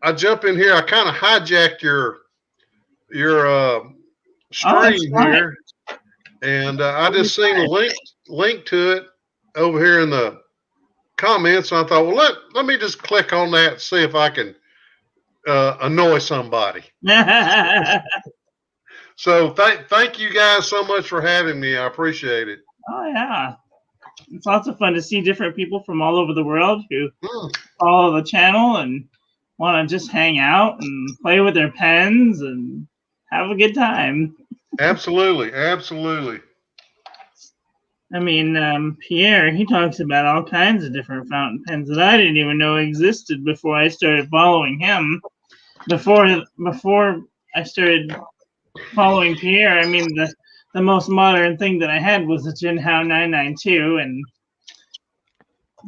I jump in here. I kind of hijacked your stream here, and I just seen a link to it over here in the comments. And I thought, well, let me just click on that and see if I can annoy somebody. So thank you guys so much for having me. I appreciate it. Oh yeah, it's lots of fun to see different people from all over the world who follow the channel and want to just hang out and play with their pens and have a good time. Absolutely. I mean, Pierre, he talks about all kinds of different fountain pens that I didn't even know existed before I started following him. Before I started following Pierre, I mean, the most modern thing that I had was the Jinhao 992, and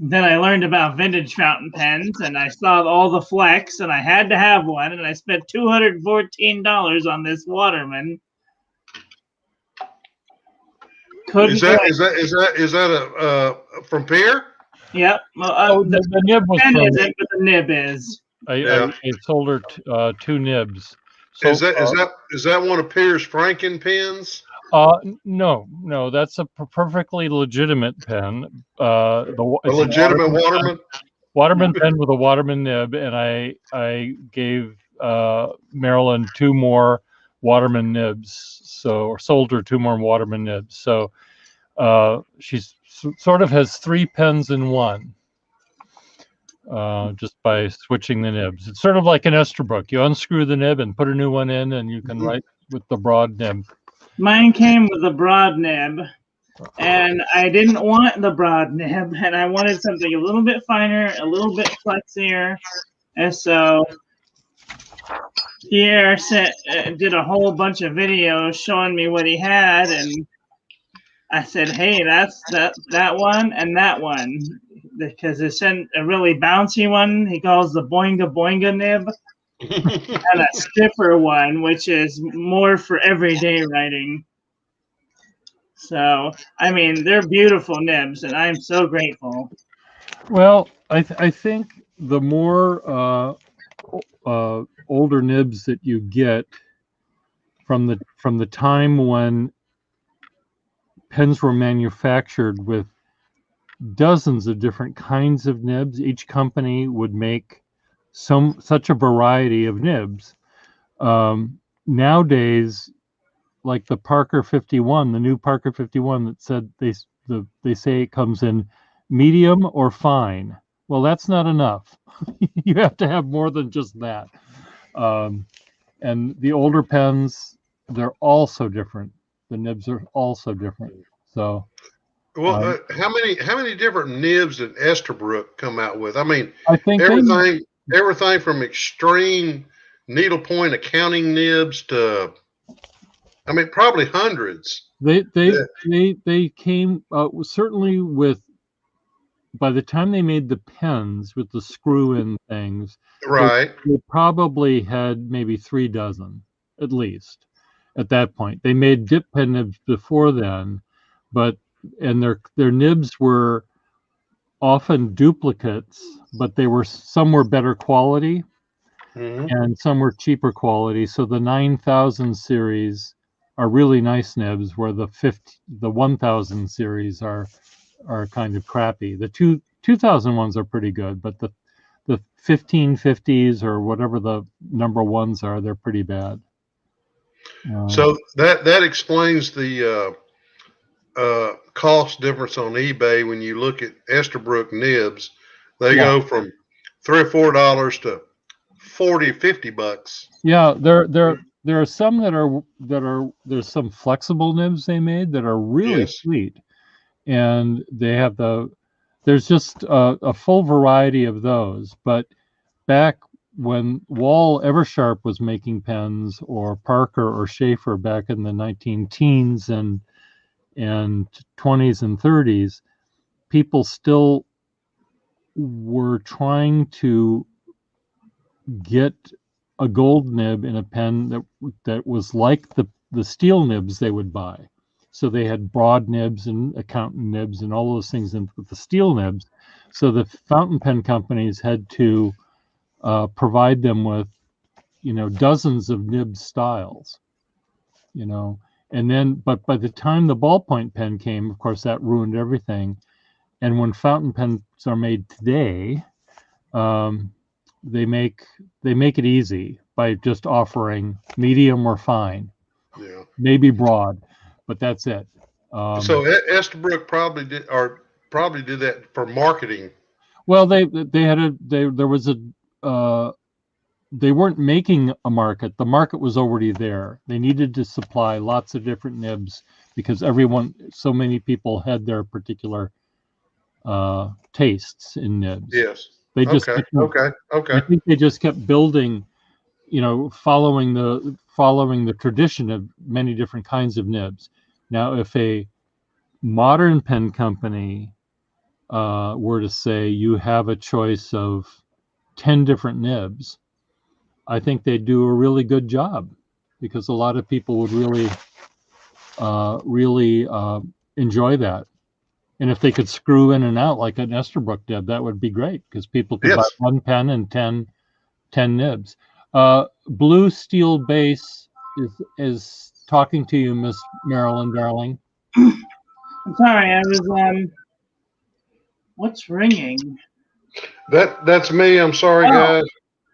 then I learned about vintage fountain pens, and I saw all the flex, and I had to have one, and I spent $214 on this Waterman. Is that from Pierre? Yep. Well, the nib was pen isn't, but the nib is. I sold her 2 nibs. So, is that one of Pierre's Franken pens? No, that's a perfectly legitimate pen. A legitimate Waterman? Waterman pen with a Waterman nib, and I gave Marilyn 2 more Waterman nibs, or sold her 2 more Waterman nibs. So she's sort of has 3 pens in one, just by switching the nibs. It's sort of like an Esterbrook. You unscrew the nib and put a new one in, and you can write with the broad nib. Mine came with a broad nib, and I didn't want the broad nib, and I wanted something a little bit finer, a little bit flexier, and so Pierre did a whole bunch of videos showing me what he had, and I said, "Hey, that's that one and that one," because it's a really bouncy one. He calls the Boinga Boinga nib, and a stiffer one, which is more for everyday writing. So, I mean, they're beautiful nibs, and I'm so grateful. Well, I think the more older nibs that you get from the time when pens were manufactured with dozens of different kinds of nibs, each company would make such a variety of nibs. Nowadays, like the Parker 51, the new Parker 51 that said they say it comes in medium or fine. Well, that's not enough. You have to have more than just that. And the older pens, they're all so different. The nibs are all so different. So, well, how many different nibs did Esterbrook come out with? I mean, I think everything from extreme needlepoint accounting nibs to, I mean, probably hundreds. They came certainly with, by the time they made the pens with the screw-in things, right? They probably had maybe 3 dozen at least at that point. They made dip pen nibs before then, and their nibs were often duplicates, but some were better quality, and some were cheaper quality. So the 9000 series are really nice nibs, where the 1000 series are kind of crappy. The 2000 ones are pretty good, but the 1550s or whatever the number ones are, they're pretty bad. So that explains the cost difference on eBay. When you look at Esterbrook nibs, they go from $3 or $4 to $40-$50. Yeah, there are some there's some flexible nibs they made that are really sweet, and they have there's just a full variety of those. But back when Wahl Eversharp was making pens, or Parker or Schaefer back in the 19-teens and 20s and 30s, people still were trying to get a gold nib in a pen that was like the steel nibs they would buy. So they had broad nibs and accountant nibs and all those things with the steel nibs. So the fountain pen companies had to provide them with, dozens of nib styles, and then, but by the time the ballpoint pen came, of course, that ruined everything. And when fountain pens are made today, they make it easy by just offering medium or fine, maybe broad, but that's it. So Esterbrook probably did that for marketing. Well, they weren't making a market. The market was already there. They needed to supply lots of different nibs because so many people had their particular tastes in nibs. Yes. They just okay. I think they just kept building, following the tradition of many different kinds of nibs. Now, if a modern pen company were to say you have a choice of 10 different nibs, I think they'd do a really good job, because a lot of people would really enjoy that. And if they could screw in and out like an Esterbrook nib, that would be great, because people could buy one pen and 10 nibs. Blue Steel Base is talking to you, Miss Marilyn, darling. I'm sorry, I was what's ringing? That's me. I'm sorry, guys.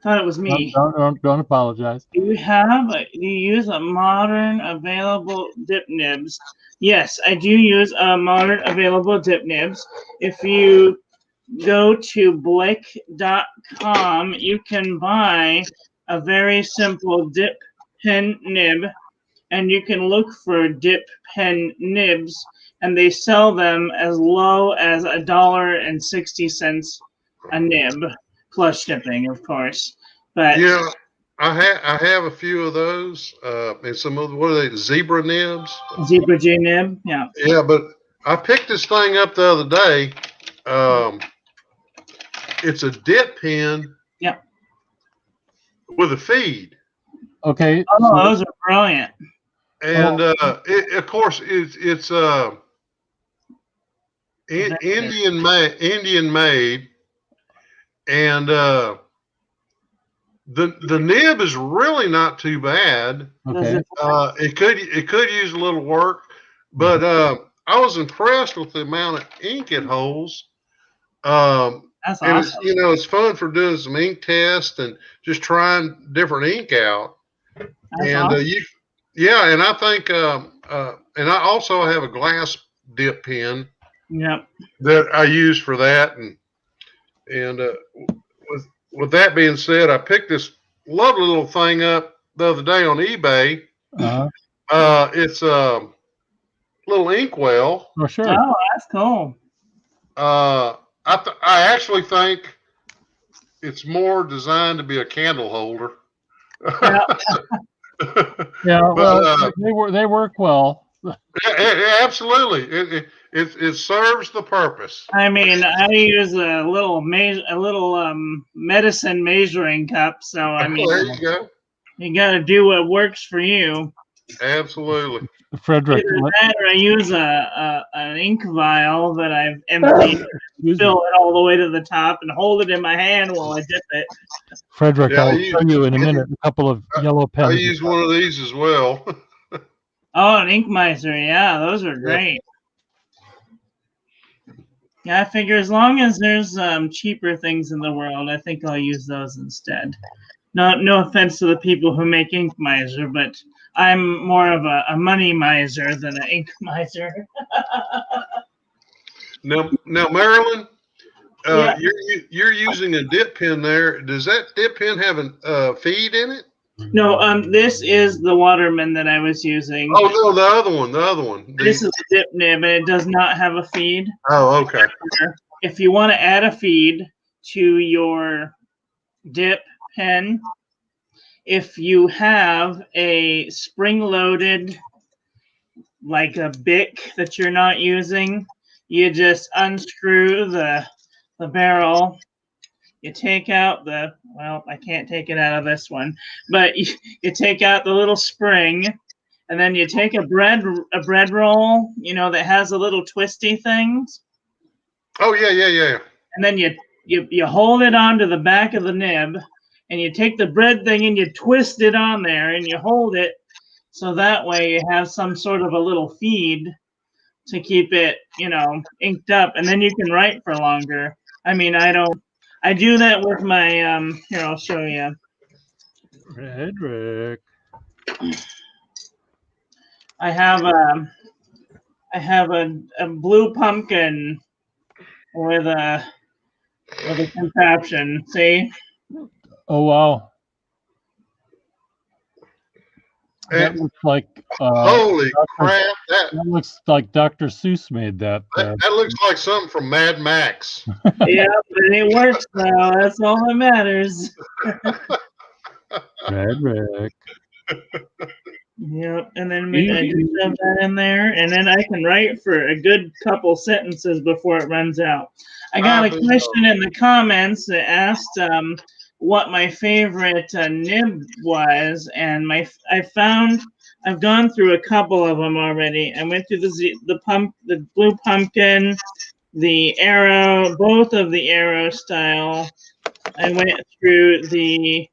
Thought it was me. Don't apologize. Do you use a modern available dip nibs? Yes, I do use a modern available dip nibs. If you go to Blick.com, you can buy a very simple dip pen nib, and you can look for dip pen nibs and they sell them as low as $1.60 a nib, plus shipping, of course. But Yeah, I have a few of those, and some of what are they, zebra nibs? Zebra J nib, yeah. Yeah, but I picked this thing up the other day. It's a dip pen. Yeah. With a feed. Okay. Oh, those are brilliant. And of course, it's Indian made, and the nib is really not too bad. Okay. It could use a little work, but I was impressed with the amount of ink it holds. That's and awesome. it's fun for doing some ink tests and just trying different ink out. That's awesome. And I think and I also have a glass dip pen. Yep. That I use for that, and with that being said, I picked this lovely little thing up the other day on eBay. It's a little inkwell. Oh, sure. Oh, that's cool. I actually think it's more designed to be a candle holder. Yeah. Yeah, well, they work well. Absolutely, it serves the purpose. I mean, I use a little medicine measuring cup, so I mean, there you go. You got to do what works for you. Absolutely. Frederick. Either that or I use an ink vial that I've emptied, fill it all the way to the top, and hold it in my hand while I dip it. Frederick, I'll show you in a minute a couple of yellow pens. I use one of these as well. Oh, an Ink Miser. Yeah, those are great. Yeah, I figure as long as there's cheaper things in the world, I think I'll use those instead. No offense to the people who make Ink Miser, but I'm more of a money miser than an ink miser. Now, Marilyn, you're using a dip pen there. Does that dip pen have a feed in it? No, this is the Waterman that I was using. Oh no, the other one. This is the dip nib, and it does not have a feed. Oh, okay. If you want to add a feed to your dip pen, if you have a spring-loaded, like a Bic that you're not using, you just unscrew the barrel. You take out I can't take it out of this one, but you take out the little spring, and then you take a bread roll, that has the little twisty things. Oh, yeah. And then you hold it onto the back of the nib, and you take the bread thing and you twist it on there, and you hold it, so that way you have some sort of a little feed to keep it, inked up, and then you can write for longer. I mean, I do that with my, here, I'll show you. Frederick. I have a blue pumpkin with a contraption. See? Oh, wow. That And looks like holy crap! That looks like Dr. Seuss made that. That looks like something from Mad Max. Yeah, but it works now. That's all that matters. Frederick. Yeah, and then I just shove that in there, and then I can write for a good couple sentences before it runs out. I got a question in the comments that asked what my favorite nib was, and I've gone through a couple of them already. I went through the blue pumpkin, the arrow, both of the arrow style. I went through the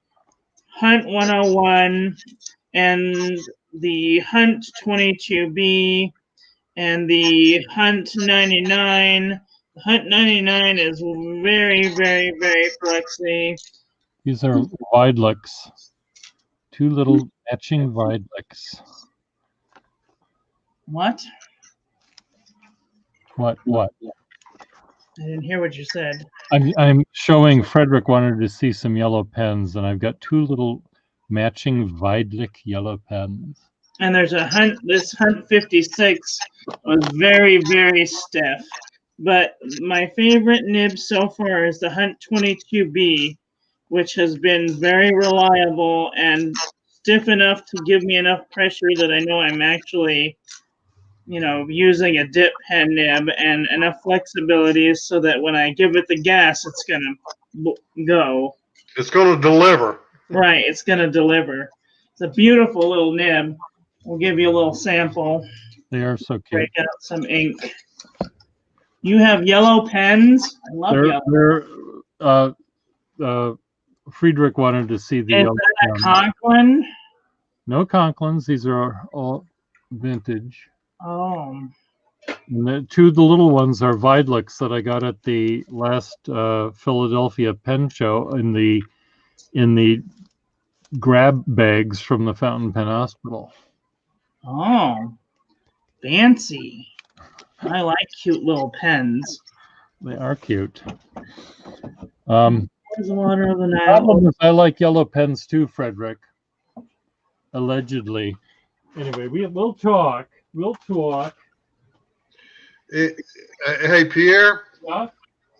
Hunt 101 and the Hunt 22B and the Hunt 99. The Hunt 99 is very, very, very flexy. These are Widelux. Two little matching Widelux. What? What? I didn't hear what you said. I'm showing Frederick wanted to see some yellow pens, and I've got two little matching Weidlich yellow pens. and there's a hunt. This Hunt 56 was very, very stiff. But my favorite nib so far is the Hunt 22B, which has been very reliable and stiff enough to give me enough pressure that I know I'm actually, using a dip pen nib, and enough flexibility so that when I give it the gas, it's going to go. It's going to deliver. Right, it's going to deliver. It's a beautiful little nib. We'll give you a little sample. They are so cute. Break out some ink. You have yellow pens. I love yellow. Friedrich wanted to see the Is yellow that a pen. Conklin? No Conklins. These are all vintage. Oh. And the little ones are Vidlicks that I got at the last Philadelphia pen show in the grab bags from the Fountain Pen Hospital. Oh. Fancy. I like cute little pens. They are cute. There's the water of the The Nile. problem is I like yellow pens too, Frederick. Allegedly. Anyway, we'll talk. Hey, Pierre. Huh?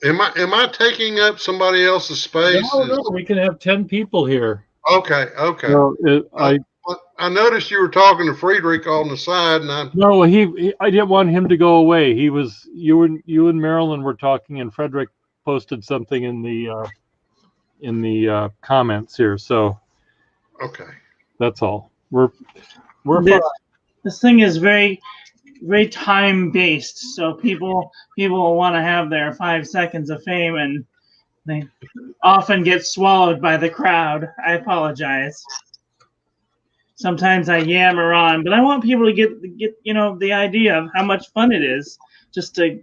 Am I taking up somebody else's space? No, we can have 10 people here. Okay. So I noticed you were talking to Friedrich on the side, and I didn't want him to go away. You and Marilyn were talking, and Frederick posted something in the comments here. So okay, that's all. We're fine. This thing is very, very time based, so people will want to have their 5 seconds of fame, and they often get swallowed by the crowd. I apologize. Sometimes I yammer on, but I want people to get the idea of how much fun it is just to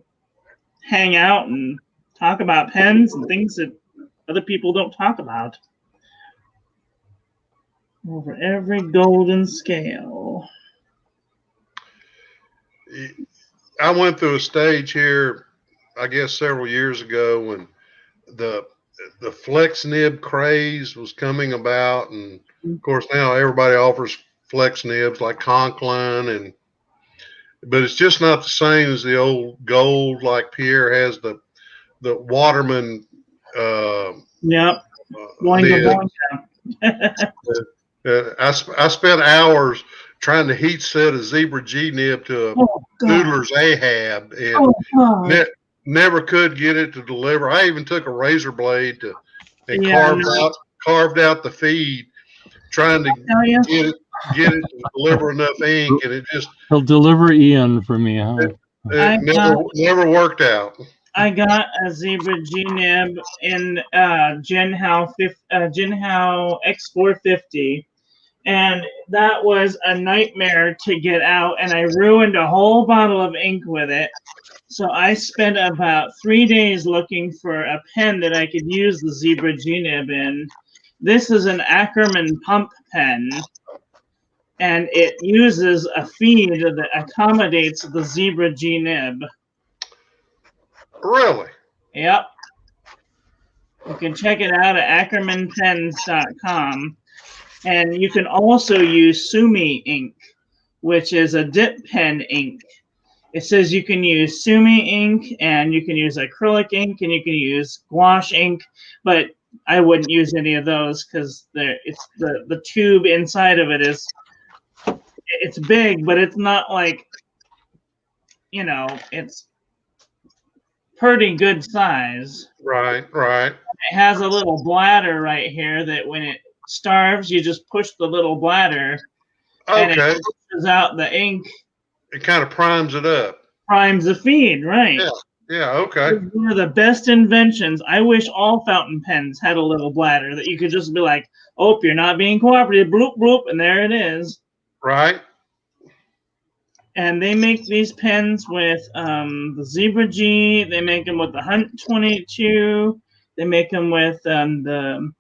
hang out and talk about pens and things that other people don't talk about. Over every golden scale. I went through a stage here, I guess several years ago, when the flex nib craze was coming about, and of course now everybody offers flex nibs like Conklin, but it's just not the same as the old gold. Like Pierre has the Waterman. Yep. I spent hours trying to heat set a Zebra G nib to a Noodler's Ahab, and never could get it to deliver. I even took a razor blade and carved out the feed, trying to get it to deliver enough ink, and it just he'll deliver Ian for me, huh? Never worked out. I got a Zebra G nib in Jinhao X450, and that was a nightmare to get out, and I ruined a whole bottle of ink with it. So I spent about 3 days looking for a pen that I could use the Zebra G nib in. This is an Ackerman pump pen, and it uses a feed that accommodates the Zebra G nib. Really? Yep. You can check it out at ackermanpens.com. And you can also use Sumi ink, which is a dip pen ink. It says you can use Sumi ink, and you can use acrylic ink, and you can use gouache ink, but I wouldn't use any of those because it's the tube inside of it it's big, but it's not like, it's pretty good size. Right. It has a little bladder right here that when it starves, you just push the little bladder, and it pushes out the ink. It kind of primes it up. Primes the feed, right? Yeah. Okay. It's one of the best inventions. I wish all fountain pens had a little bladder that you could just be like, "Oh, you're not being cooperative," bloop bloop, and there it is. Right. And they make these pens with the Zebra G. They make them with the Hunt 22. They make them with the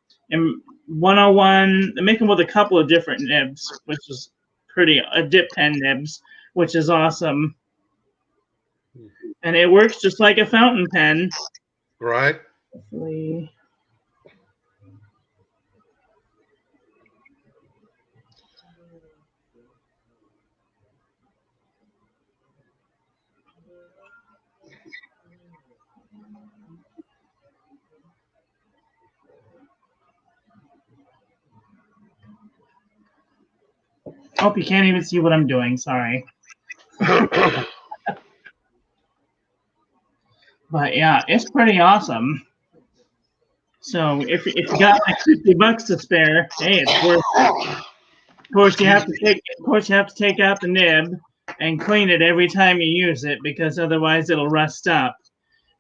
101. They make them with a couple of different nibs, which is dip pen nibs, which is awesome. And it works just like a fountain pen. Right. Hopefully. Oh, you can't even see what I'm doing. Sorry. But yeah, it's pretty awesome. So if you got like $50 to spare, hey, it's worth it. Of course, you have to take out the nib and clean it every time you use it, because otherwise it'll rust up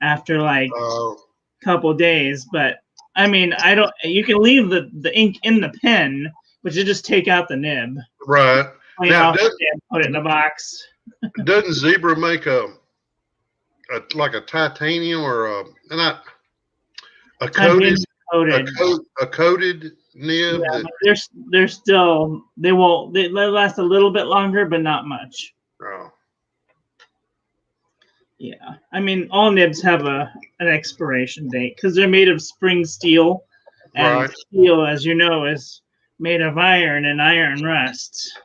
after like a couple days. But I mean, you can leave the ink in the pen, but you just take out the nib. Right. Clean off the nib, put it in a box. Doesn't Zebra make a titanium or a coated nib? Yeah, they last a little bit longer, but not much. Oh. Yeah, I mean, all nibs have an expiration date because they're made of spring steel, and steel, as you know, is made of iron, and iron rusts.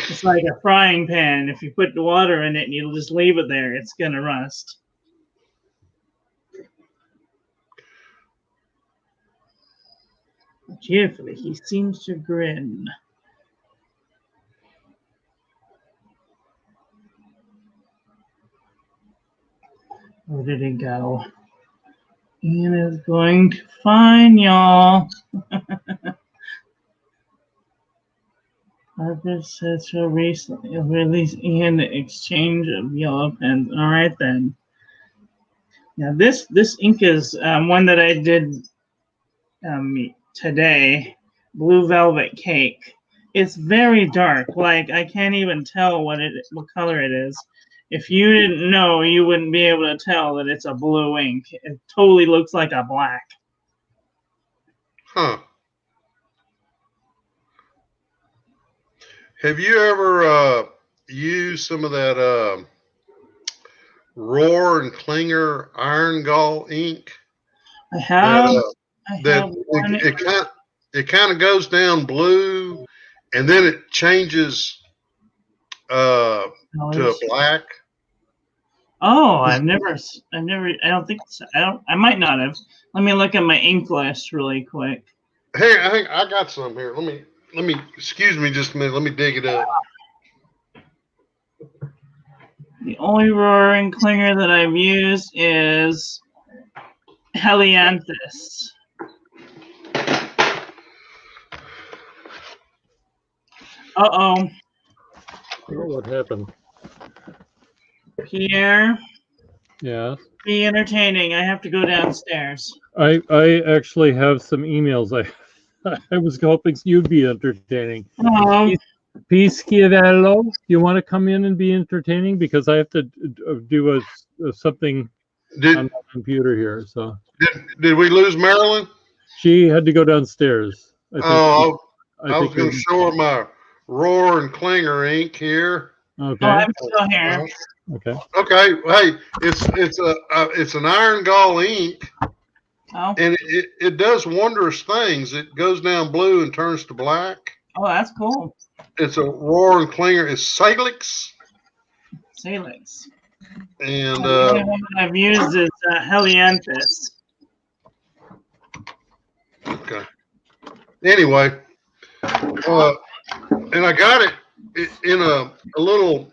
It's like a frying pan. If you put the water in it and you just leave it there, it's gonna rust. Cheerfully, he seems to grin. Where did he go? Ian is going to find y'all. Harper says she'll recently release Ian the exchange of yellow pens. All right then. Now this ink is one that I did today. Blue Velvet Cake. It's very dark. Like I can't even tell what color it is. If you didn't know, you wouldn't be able to tell that it's a blue ink. It totally looks like a black. Huh. Have you ever used some of that Rohr and Klinger Iron Gall ink? I have. It kind of goes down blue, and then it changes to a black. Oh, I don't think so. I might not have. Let me look at my ink list really quick. Hey, I got some here. Let me excuse me just a minute. Let me dig it up. The only Rohr and Klinger that I've used is Helianthus. Uh-oh. What happened? Pierre? Yes? Be entertaining. I have to go downstairs. I actually have some emails. I was hoping you'd be entertaining. Pisciavello, you want to come in and be entertaining? Because I have to do something on the computer here. So did we lose Marilyn? She had to go downstairs. I was going to show her my Rohr and Klinger ink here. Okay. Oh, I'm still here. Okay. Okay. Hey, it's an Iron Gall ink. Oh. And it does wondrous things. It goes down blue and turns to black. Oh, that's cool. It's a Rohr and Klinger. It's Salix. Salix. And the only one that I've used is Helianthus. Okay. Anyway, and I got it in a little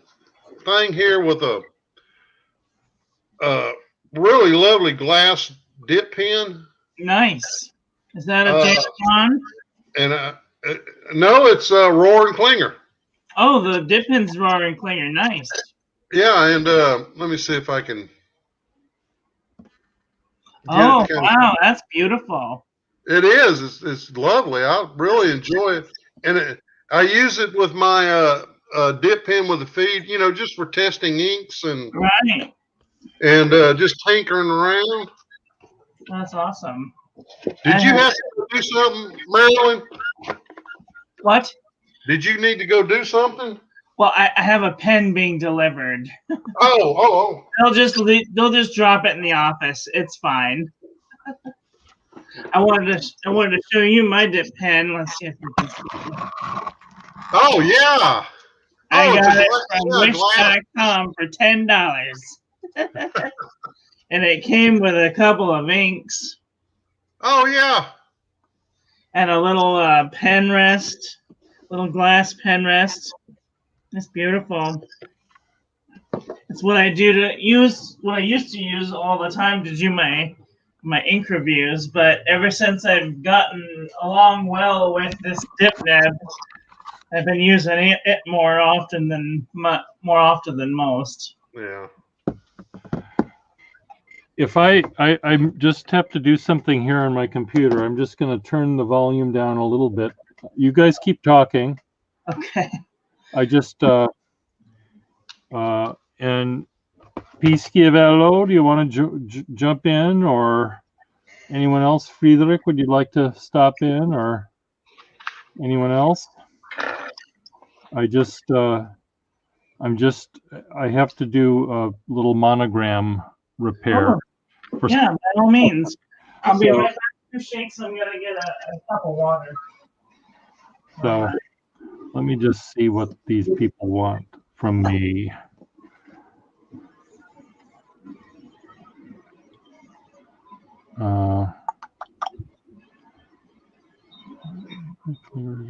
thing here with a really lovely glass dip pen. Nice. Is that a James Bond? And no, it's Rohr and Klinger. Oh, the dip pen's Rohr and Klinger. Nice. Yeah, and let me see if I can. Oh, wow, that's beautiful. It is. It's lovely. I really enjoy it, and I use it with my dip pen with the feed. You know, just for testing inks and just tinkering around. That's awesome. Did you have to do something, Marilyn? What? Did you need to go do something? Well, I have a pen being delivered. Oh. They'll just drop it in the office. It's fine. I wanted to show you my dip pen. Let's see if you can see it. Oh yeah. I got it from Wish.com for $10. And it came with a couple of inks. Oh yeah. And a little pen rest. little glass pen rest. It's beautiful. It's what I do to use. What I used to use all the time to do my ink reviews, but ever since I've gotten along well with this DipNeb, I've been using it more often than most. Yeah. If I just have to do something here on my computer, I'm just going to turn the volume down a little bit. You guys keep talking. Okay. I just and Pischiavello, do you want to jump in, or anyone else? Friedrich, would you like to stop in, or anyone else? I have to do a little monogram repair. Yeah, by all means. I'll be right back to shakes. I'm gonna get a cup of water. So let me just see what these people want from me.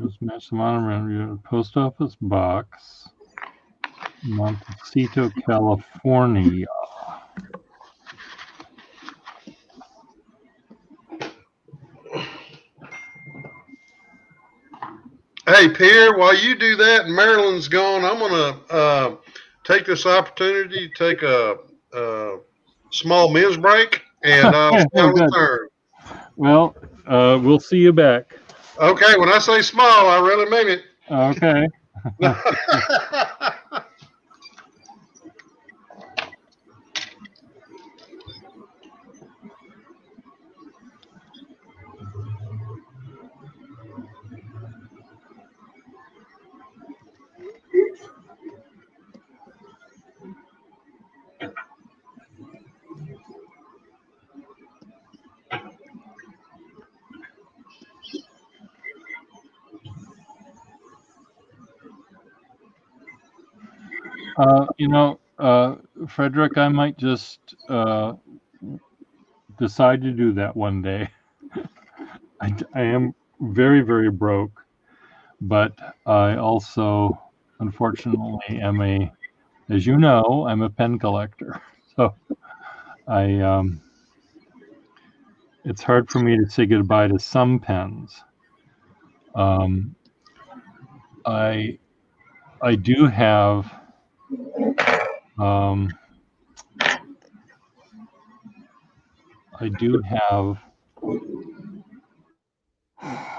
Just match the monogram post office box, Montecito, California. Hey, Pierre, while you do that and Marilyn's gone, I'm going to take this opportunity to take a small men's break, and I'll return. Well, we'll see you back. Okay, when I say small, I really mean it. Okay. Frederick, I might just decide to do that one day. I am very, very broke, but I also, unfortunately, am as you know, I'm a pen collector. So it's hard for me to say goodbye to some pens. I do have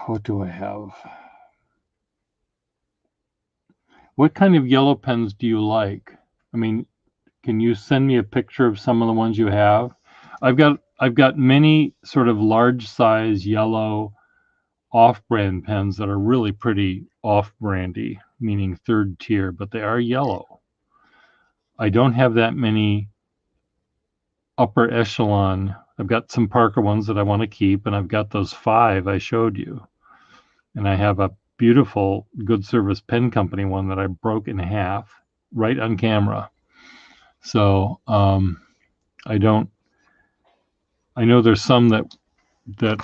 what do I have? What kind of yellow pens do you like? I mean, can you send me a picture of some of the ones you have? I've got many sort of large size yellow off-brand pens that are really pretty off-brandy, meaning third tier, but they are yellow. I don't have that many upper echelon. I've got some Parker ones that I want to keep, and I've got those 5 I showed you. And I have a beautiful Good Service Pen Company one that I broke in half right on camera. So I know there's some that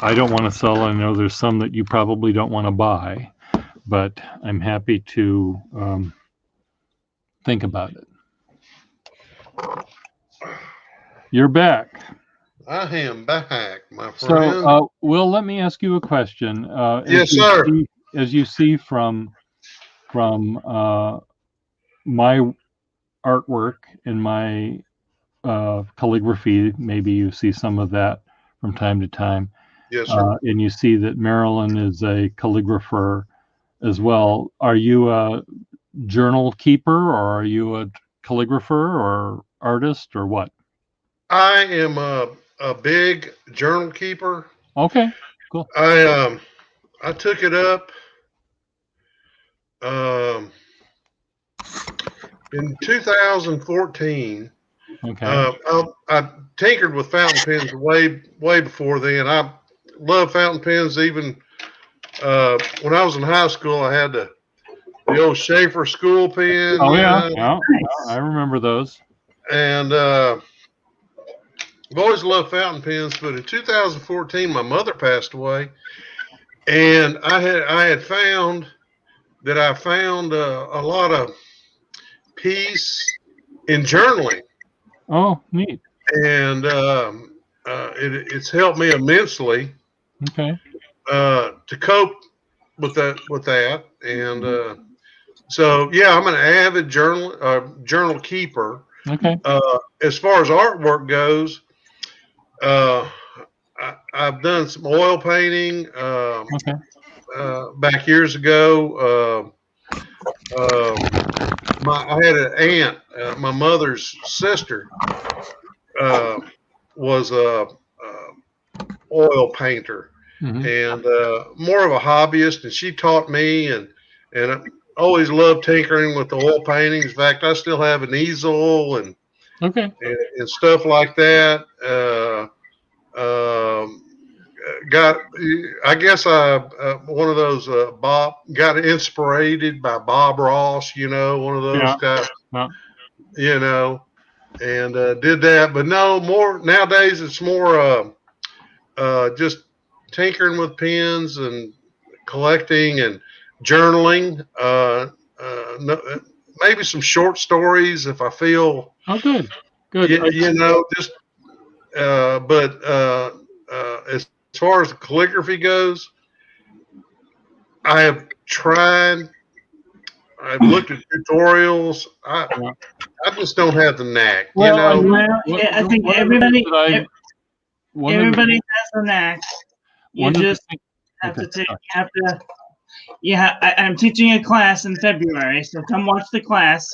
I don't want to sell. I know there's some that you probably don't want to buy, but I'm happy to think about it. You're back. I am back, my friend. So, Will, let me ask you a question. Yes, sir. As you see from my artwork and my calligraphy, maybe you see some of that from time to time. Yes, sir. And you see that Marilyn is a calligrapher as well. Are you a journal keeper, or are you a calligrapher or artist, or what? I am a big journal keeper. Okay, cool. I took it up in 2014. Okay. I tinkered with fountain pens way before then. I love fountain pens. Even when I was in high school, I had the old Schaefer school pen. Oh yeah, yeah, I remember those. And I've always loved fountain pens, but in 2014, my mother passed away, and I had found that I found a lot of peace in journaling, Oh, neat. and it's helped me immensely Okay. to cope with that. And so, yeah, I'm an avid journal keeper. Okay. As far as artwork goes, I've done some oil painting Okay. back years ago. I had an aunt, my mother's sister, was a oil painter Hmm. and more of a hobbyist, and she taught me, and I always loved tinkering with the oil paintings. In fact, I still have an easel Okay. and stuff like that. Got I guess I one of those Bob got inspired by Bob Ross, one of those Yeah. guys, Yeah. and did that. But no, more nowadays it's more just tinkering with pens and collecting and journaling. Maybe some short stories if I feel. Oh, good. Good. Just but as far as the calligraphy goes, I have tried. I've looked at tutorials. I just don't have the knack. Well, I think everybody everybody has a knack. You one of the just things- have okay, to yeah, I'm teaching a class in February, so come watch the class.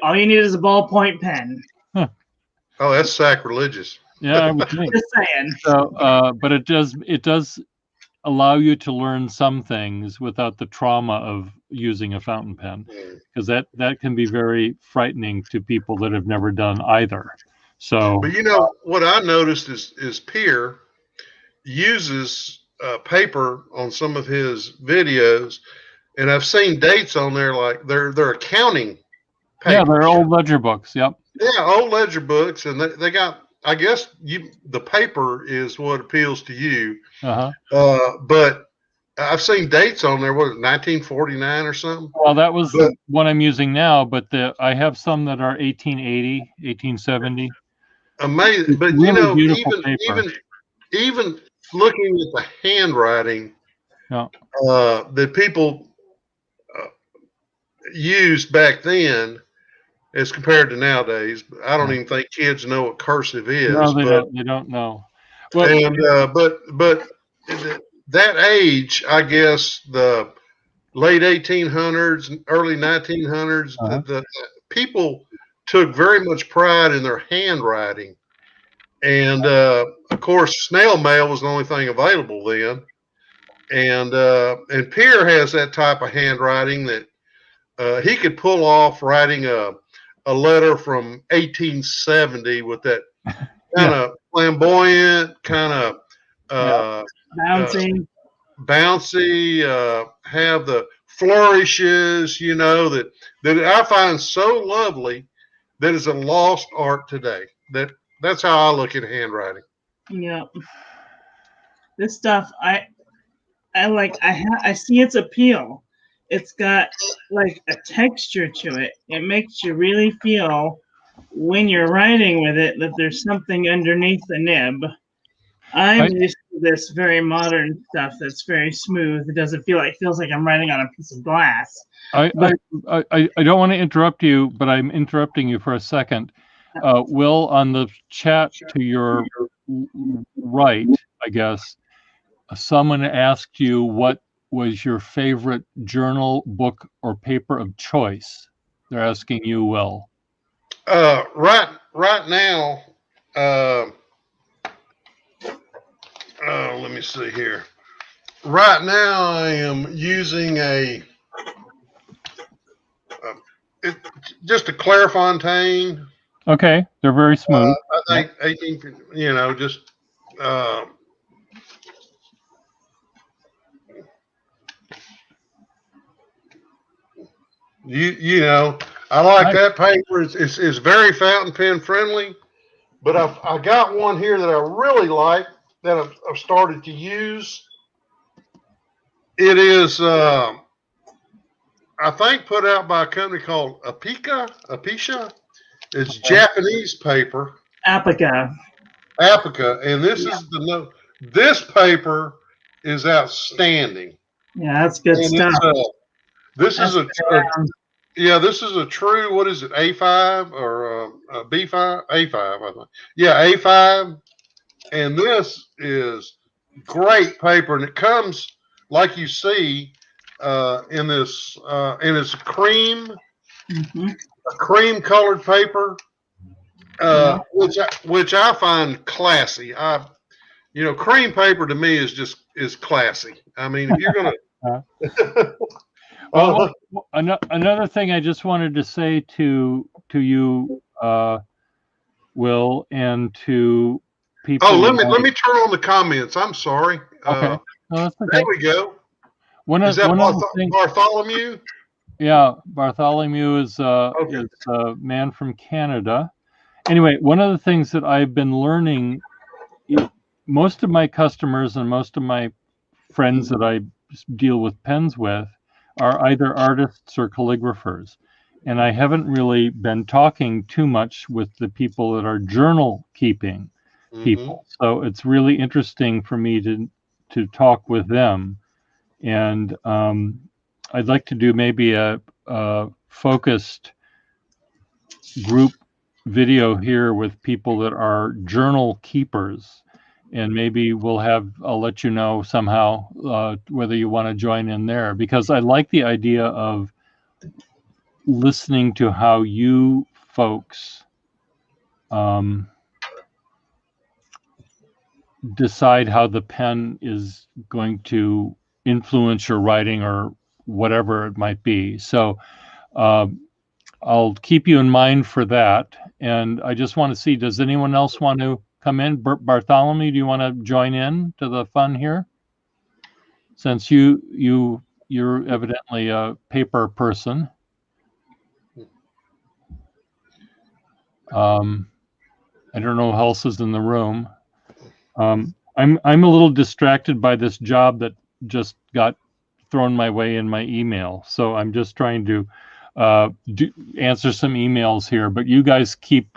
All you need is a ballpoint pen. Oh, that's sacrilegious. Yeah, I would think. Just saying. So, but it does allow you to learn some things without the trauma of using a fountain pen, because that can be very frightening to people that have never done either. So, But what I noticed is Pierre uses paper on some of his videos, and I've seen dates on there like they're accounting papers. yeah, they're old ledger books. Yep. Yeah, old ledger books, and they got. I guess the paper is what appeals to you. But I've seen dates on there. What is it, 1949 or something? Well, that was the one I'm using now, but I have some that are 1880, 1870. Amazing, but really beautiful paper. even looking at the handwriting that people used back then as compared to nowadays. I don't even think kids know what cursive is. No, they don't know. Well, and but that age, I guess the late 1800s, early 1900s, the people took very much pride in their handwriting. And of course, snail mail was the only thing available then. And Pierre has that type of handwriting that he could pull off writing a letter from 1870 with that kind of flamboyant, kind of bouncy, have the flourishes, that I find so lovely that is a lost art today. That's how I look at handwriting. Yeah. This stuff, I like. I see its appeal. It's got like a texture to it. It makes you really feel when you're writing with it that there's something underneath the nib. I'm used to this very modern stuff that's very smooth. It doesn't feels like I'm writing on a piece of glass. I don't want to interrupt you, but I'm interrupting you for a second. Will, on the chat to your right, I guess, someone asked you what was your favorite journal, book, or paper of choice. They're asking you, Will. Right now, let me see here. Right now, I am using just a Clairefontaine. Okay, they're very smooth. I think 18, just. I like that paper. It's very fountain pen friendly, but I got one here that I really like that I've started to use. It is I think put out by a company called Apisha. It's Japanese paper. Apica. And this is this paper is outstanding. Yeah, that's good stuff. This is a true, what is it, A5 or B5? A5, I think. Yeah, A5. And this is great paper, and it comes like you see in this, and it's cream, a cream colored paper, which I find classy. Cream paper to me is classy. I mean, if you're gonna. Well, another thing I just wanted to say to you, Will, and to people. Oh, let me turn on the comments. I'm sorry. Okay. No, that's okay. There we go. Is that Bartholomew? Yeah, Bartholomew is a man from Canada. Anyway, one of the things that I've been learning, most of my customers and most of my friends that I deal with pens with are either artists or calligraphers. And I haven't really been talking too much with the people that are journal keeping people. So it's really interesting for me to talk with them. And I'd like to do maybe a focused group video here with people that are journal keepers. And maybe I'll let you know somehow whether you want to join in there, because I like the idea of listening to how you folks decide how the pen is going to influence your writing or whatever it might be. So I'll keep you in mind for that. And I just want to see, does anyone else want to come in? Bartholomew, do you want to join in to the fun here? Since you're evidently a paper person. I don't know who else is in the room. I'm a little distracted by this job that just got thrown my way in my email. So I'm just trying to answer some emails here, but you guys keep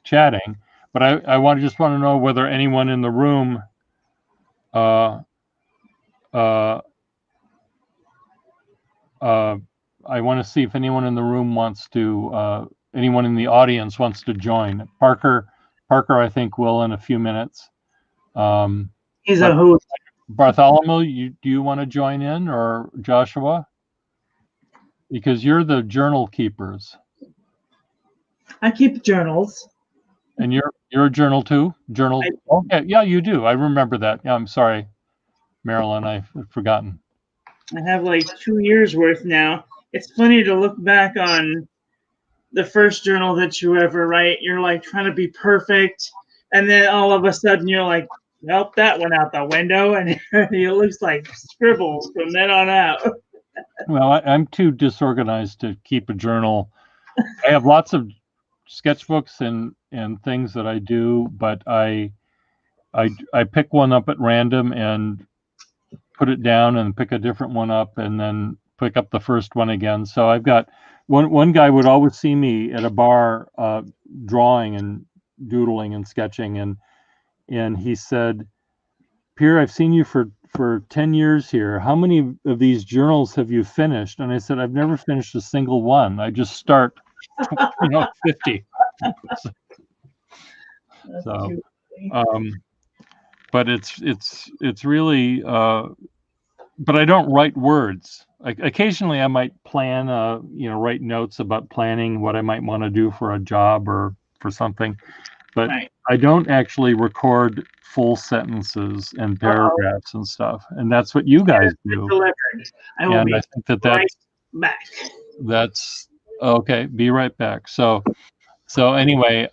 chatting. But I just want to know whether anyone in the room I want to see if anyone in the room wants to, anyone in the audience wants to join. Parker, I think, will in a few minutes. He's a host. Bartholomew, do you want to join in, or Joshua? Because you're the journal keepers. I keep journals. And you're a journal too? Journal? Okay, yeah, you do. I remember that. Yeah, I'm sorry, Marilyn, I've forgotten. I have like 2 years worth now. It's funny to look back on the first journal that you ever write. You're like trying to be perfect, and then all of a sudden you're like, nope, that went out the window, and it looks like scribbles from then on out. Well, I'm too disorganized to keep a journal. I have lots of sketchbooks and things that I do, but I pick one up at random and put it down and pick a different one up and then pick up the first one again. So I've got one guy would always see me at a bar drawing and doodling and sketching, and he said, Pierre, I've seen you for 10 years here. How many of these journals have you finished? And I said, I've never finished a single one. I just start 50. So but it's really but I don't write words. Occasionally I might plan write notes about planning what I might want to do for a job or for something, but right. I don't actually record full sentences and paragraphs and stuff, and that's what you guys do. And I think that's okay. Be right back. So anyway,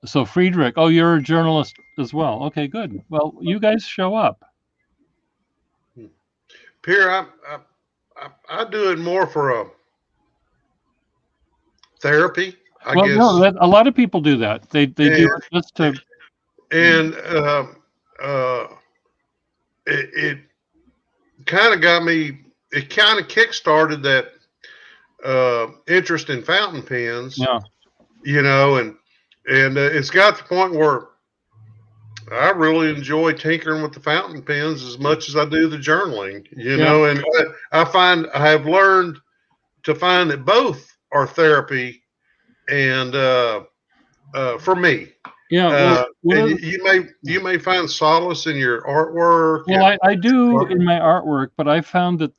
so Friedrich, you're a journalist as well. Okay, good. Well, you guys show up. Pierre, I do it more for therapy. I guess. No, a lot of people do that. They do it just to. And it kind of got me it kind of kickstarted that interest in fountain pens. Yeah. You know, and it's got to the point where I really enjoy tinkering with the fountain pens as much as I do the journaling. You know, and I have learned to find that both are therapy, and for me. Yeah, and you may find solace in your artwork. Well, I do in my artwork, but I found that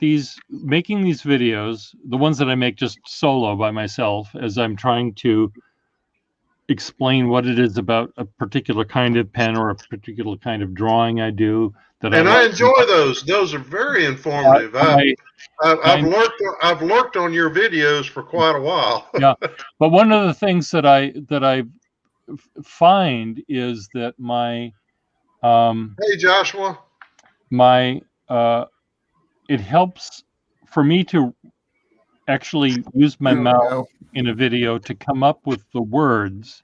making these videos, the ones that I make just solo by myself, as I'm trying to explain what it is about a particular kind of pen or a particular kind of drawing I do. I enjoy those. Those are very informative. I've lurked on your videos for quite a while. Yeah, but one of the things that I find is that my hey Joshua, it helps for me to actually use my mouth in a video to come up with the words.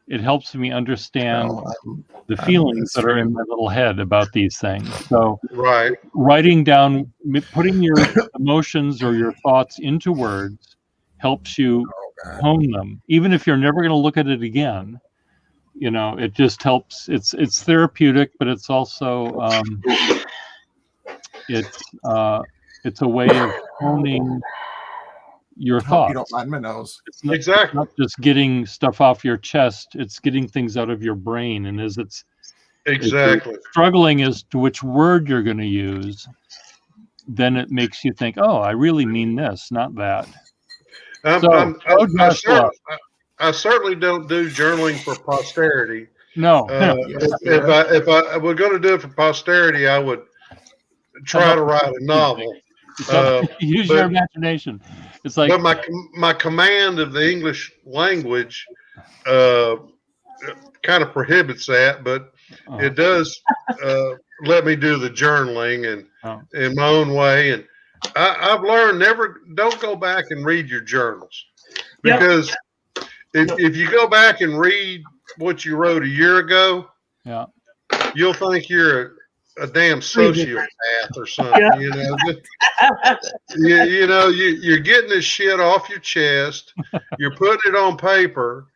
It helps me understand the feelings that are in my little head about these things. So writing down, putting your emotions or your thoughts into words helps you hone them, even if you're never going to look at it again. You know, it just helps. It's therapeutic, but it's also it's a way of honing your thoughts. You don't mind my nose. It's not just getting stuff off your chest. It's getting things out of your brain, and as it's struggling as to which word you're going to use, then it makes you think, "Oh, I really mean this, not that." I certainly don't do journaling for posterity. No. If I were going to do it for posterity, I would try to write a novel. Use your imagination. It's like, but my command of the English language kind of prohibits that, but it does let me do the journaling and in my own way. And I've learned don't go back and read your journals, because if you go back and read what you wrote a year ago, you'll think you're a damn sociopath or something. You know, you're getting this shit off your chest. You're putting it on paper.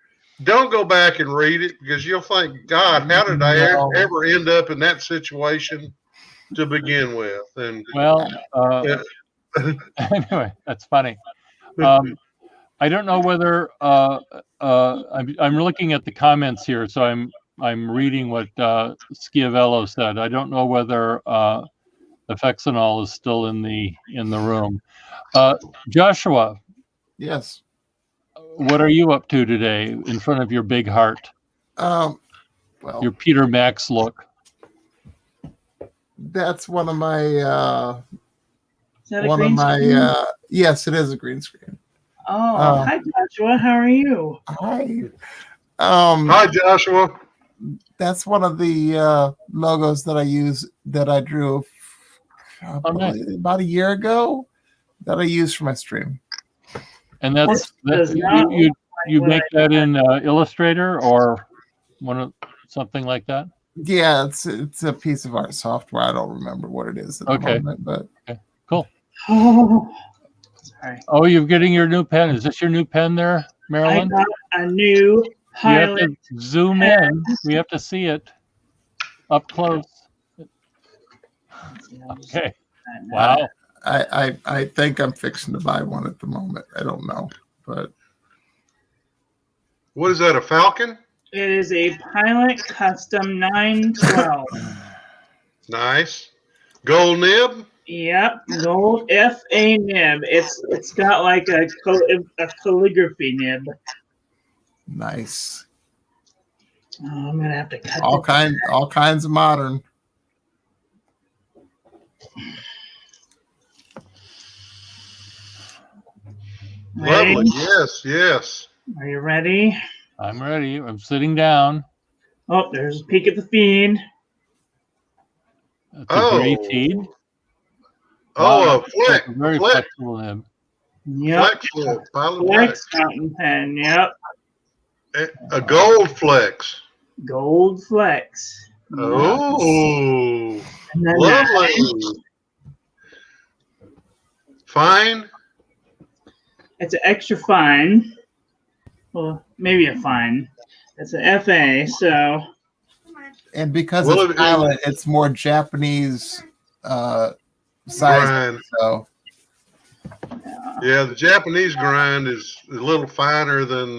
Don't go back and read it, because you'll think, God, how did I ever end up in that situation to begin with? And anyway, that's funny. I don't know whether I'm looking at the comments here, so I'm reading what Schiavello said. I don't know whether Effexinol is still in the room. Joshua. Yes. What are you up to today in front of your big heart? Your Peter Max look. That's one of my yes, it is a green screen. Oh, hi Joshua, how are you? Hi. Hi Joshua. That's one of the logos that I drew about a year ago that I used for my stream. And you make that in Illustrator or something like that? Yeah, it's a piece of art software. I don't remember what it is at the moment, but cool. Oh, sorry. Oh, you're getting your new pen. Is this your new pen there, Marilyn? I got a new Pilot. You have to zoom in. We have to see it up close. Okay. Wow. I think I'm fixing to buy one at the moment. I don't know, but what is that? A Falcon? It is a Pilot Custom 912. Nice. Gold nib? Yep, gold FA nib. It's got like a calligraphy nib. Nice. Oh, I'm gonna have to cut all kinds of modern. Ready? Lovely. Yes. Are you ready? I'm ready. I'm sitting down. Oh, there's a peek at the feed. That's a gray feed. Oh, a flex. Very flexible nib. Yep. Flex fountain pen. Yep. A gold flex. Gold flex. Oh, lovely. Fine? It's an extra fine. Well, maybe a fine. It's an FA, so. And because Well, it's pilot, it's more Japanese size. Grind. So Yeah, the Japanese grind is a little finer than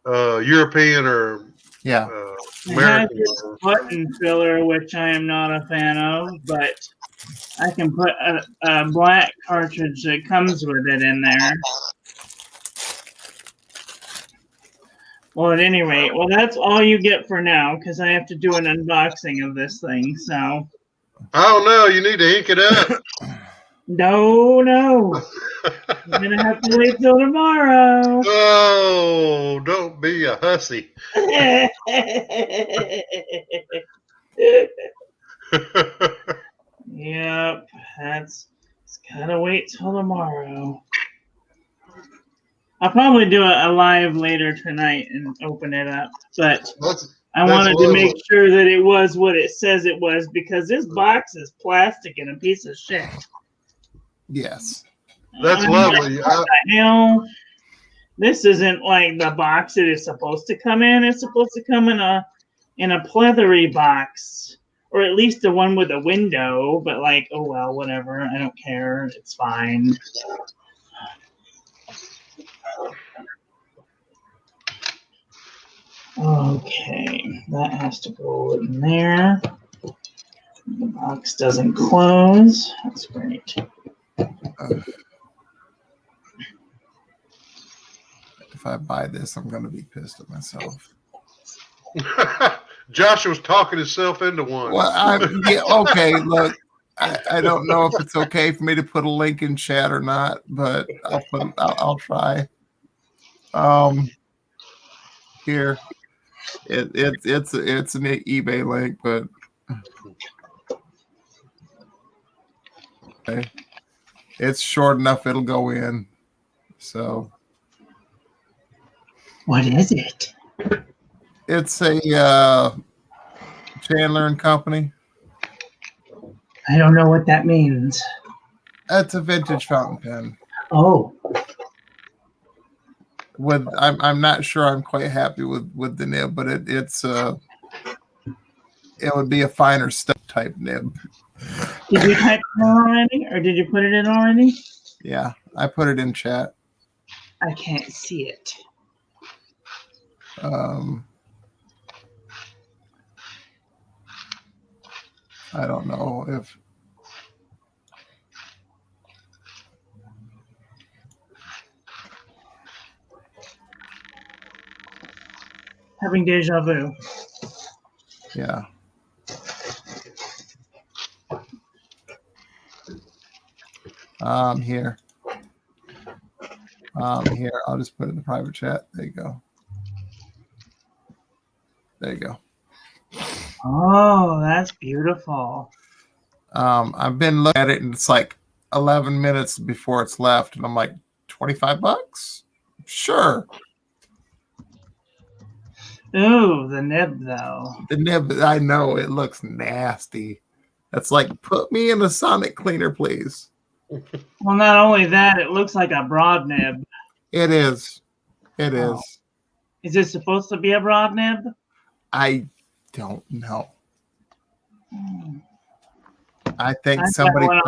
European or yeah, It has American. this button filler, which I am not a fan of, but I can put a black cartridge that comes with it in there. Well, at any rate, that's all you get for now, because I have to do an unboxing of this thing, so. Oh no, you need to ink it up. No. I'm going to have to wait till tomorrow. Oh, don't be a hussy. Yep, it's gotta wait till tomorrow. I'll probably do a live later tonight and open it up, but I wanted to make sure that it was what it says it was, because this box is plastic and a piece of shit. yes. That's lovely. What the hell? This isn't like the box it is supposed to come in. It's supposed to come in a pleathery box, or at least the one with a window. But like, oh well, whatever. I don't care. It's fine. Okay, that has to go in there. The box doesn't close. That's great. If I buy this, I'm going to be pissed at myself. Joshua's talking himself into one. Well, okay. Look, I don't know if it's okay for me to put a link in chat or not, but I'll try. Here, it's an eBay link, but okay, it's short enough it'll go in. So, What is it? it's a Chandler and Company. I don't know what that means. That's a vintage fountain pen. Oh. I'm not sure I'm quite happy with the nib, but it would be a finer stuff type nib. Did you type it in already, or did you put it in already? Yeah, I put it in chat. I can't see it. I don't know if Having deja vu. yeah. Here. Here, I'll just put it in the private chat. There you go. There you go. Oh, that's beautiful. I've been looking at it, and it's like 11 minutes before it's left, and I'm like, $25? Sure. Ooh, the nib though. The nib, I know it looks nasty. That's like, put me in a Sonic cleaner, please. Well, not only that, it looks like a broad nib. It is. It Oh. is. Is it supposed to be a broad nib? I don't know. Hmm. I think I somebody got one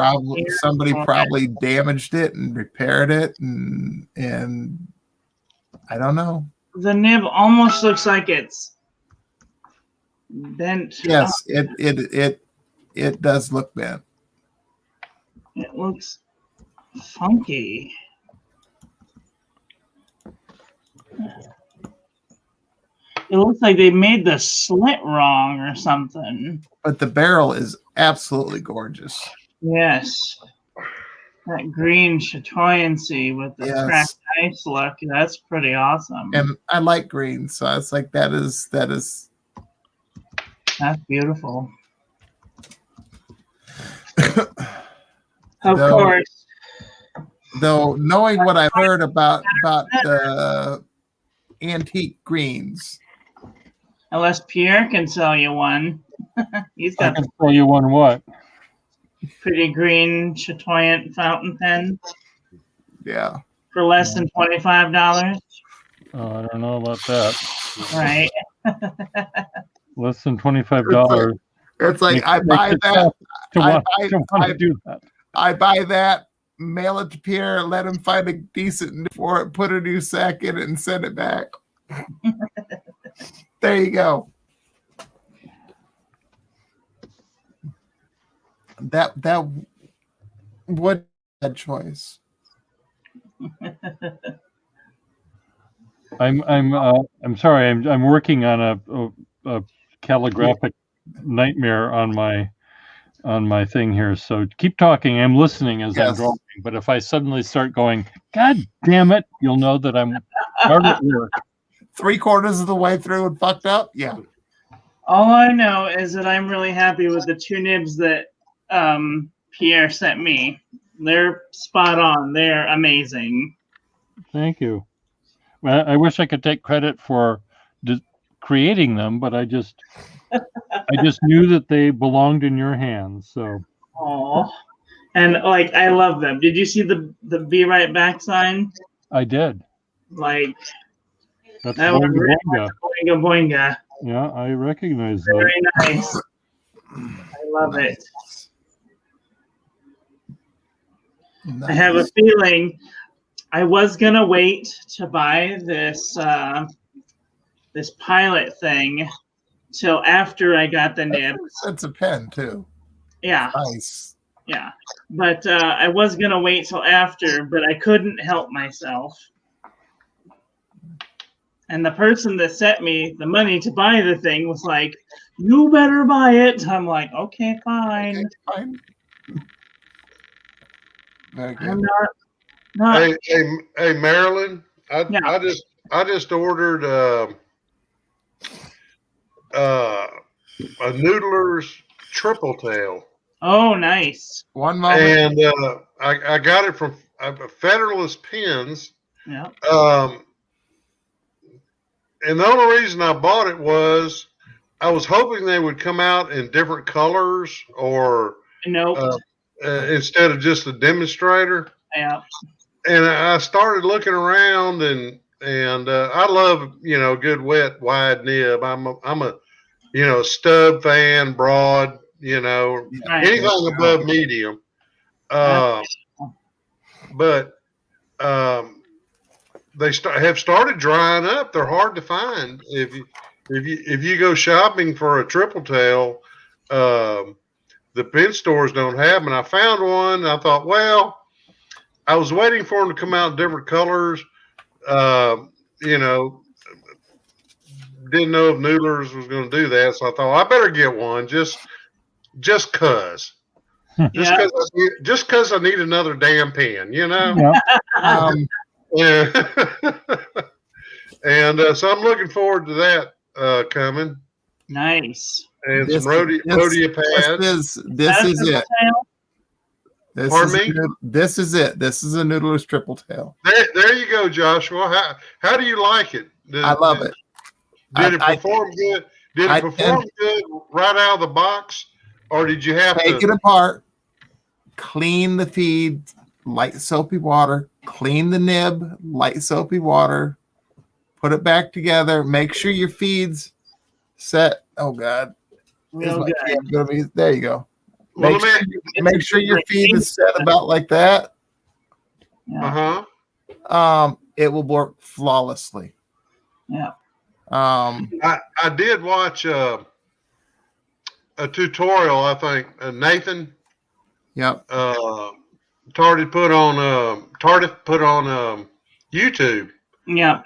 probably here. probably damaged it and repaired it, and I don't know. The nib almost looks like it's bent. Yes, it does look bent. It looks funky. It looks like they made the slit wrong or something. But the barrel is absolutely gorgeous. Yes. That green chatoyancy with the Yes. cracked ice look, that's pretty awesome. And I like green, so it's like that is That's beautiful. Of No. course. though knowing what I've heard about the antique greens. Unless Pierre can sell you one. He's I got can tell you one what. pretty green chatoyant fountain pen Yeah. for less than $25. Oh, I don't know about that. Right. Less than $25. It's like I buy it that. tough to I want, buy- to want I- to do that. I buy that, mail it to Pierre, let him find a decent for it, put a new sack in it, and send it back. There you go. That what a choice. I'm sorry. I'm working on a calligraphic nightmare on my thing here. So keep talking. I'm listening as I'm Yes. drawing. But if I suddenly start going, God damn it, you'll know that I'm hard at work. 3/4 of the way through and fucked up. Yeah. All I know is that I'm really happy with the 2 nibs that Pierre sent me. They're spot on. They're amazing. Thank you. Well, I wish I could take credit for creating them, but I just knew that they belonged in your hands. So. Oh, and like I love them. Did you see the "Be Right Back" sign? I did. Like That's that was Boinga really Boinga. boinga boinga. Yeah, I recognize that. Very nice. I love it. I have a feeling I was gonna wait to buy this this pilot thing till after I got the nib. It's a pen too. Yeah, Nice. yeah. But I was gonna wait till after, but I couldn't help myself. And the person that sent me the money to buy the thing was like, "You better buy it." I'm like, "Okay, fine." Okay, fine. Very I'm good. not. Hey, Marilyn, Yeah. I just ordered a Noodler's Triple Tail, Oh, nice. One moment. and I got it from Federalist Pens. Yeah. And the only reason I bought it was I was hoping they would come out in different colors, or Nope. instead of just a demonstrator. Yeah. And I started looking around, and I love good wet wide nib. I'm a stub fan, broad, Right. anything above medium. But they have started drying up. They're hard to find. If you go shopping for a triple tail, the pen stores don't have them. And I found one. And I thought, well, I was waiting for them to come out in different colors. Didn't know if Noodlers was going to do that, so I thought I better get one just cause. Yeah. Just cause I need another damn pen, Yeah. Yeah. And so I'm looking forward to that coming. Nice. And This- some Rhodia pads. This is it. This Pardon is me? This is it. This is a Noodler's Triple Tail. There you go, Joshua. How do you like it? I love it. Did it I- perform good? Did I it perform good right out of the box, or did you have Take to? it apart, clean the feed, light soapy water, clean the nib, light soapy water, put it back together, make sure your feed's set. Oh God. Real Is my good. cam gonna be- there you go. Well, Make sure your feed is set about like that. Yeah. It will work flawlessly. Yeah. I did watch a tutorial. I think Nathan Yep. Tardif put on YouTube, Yeah.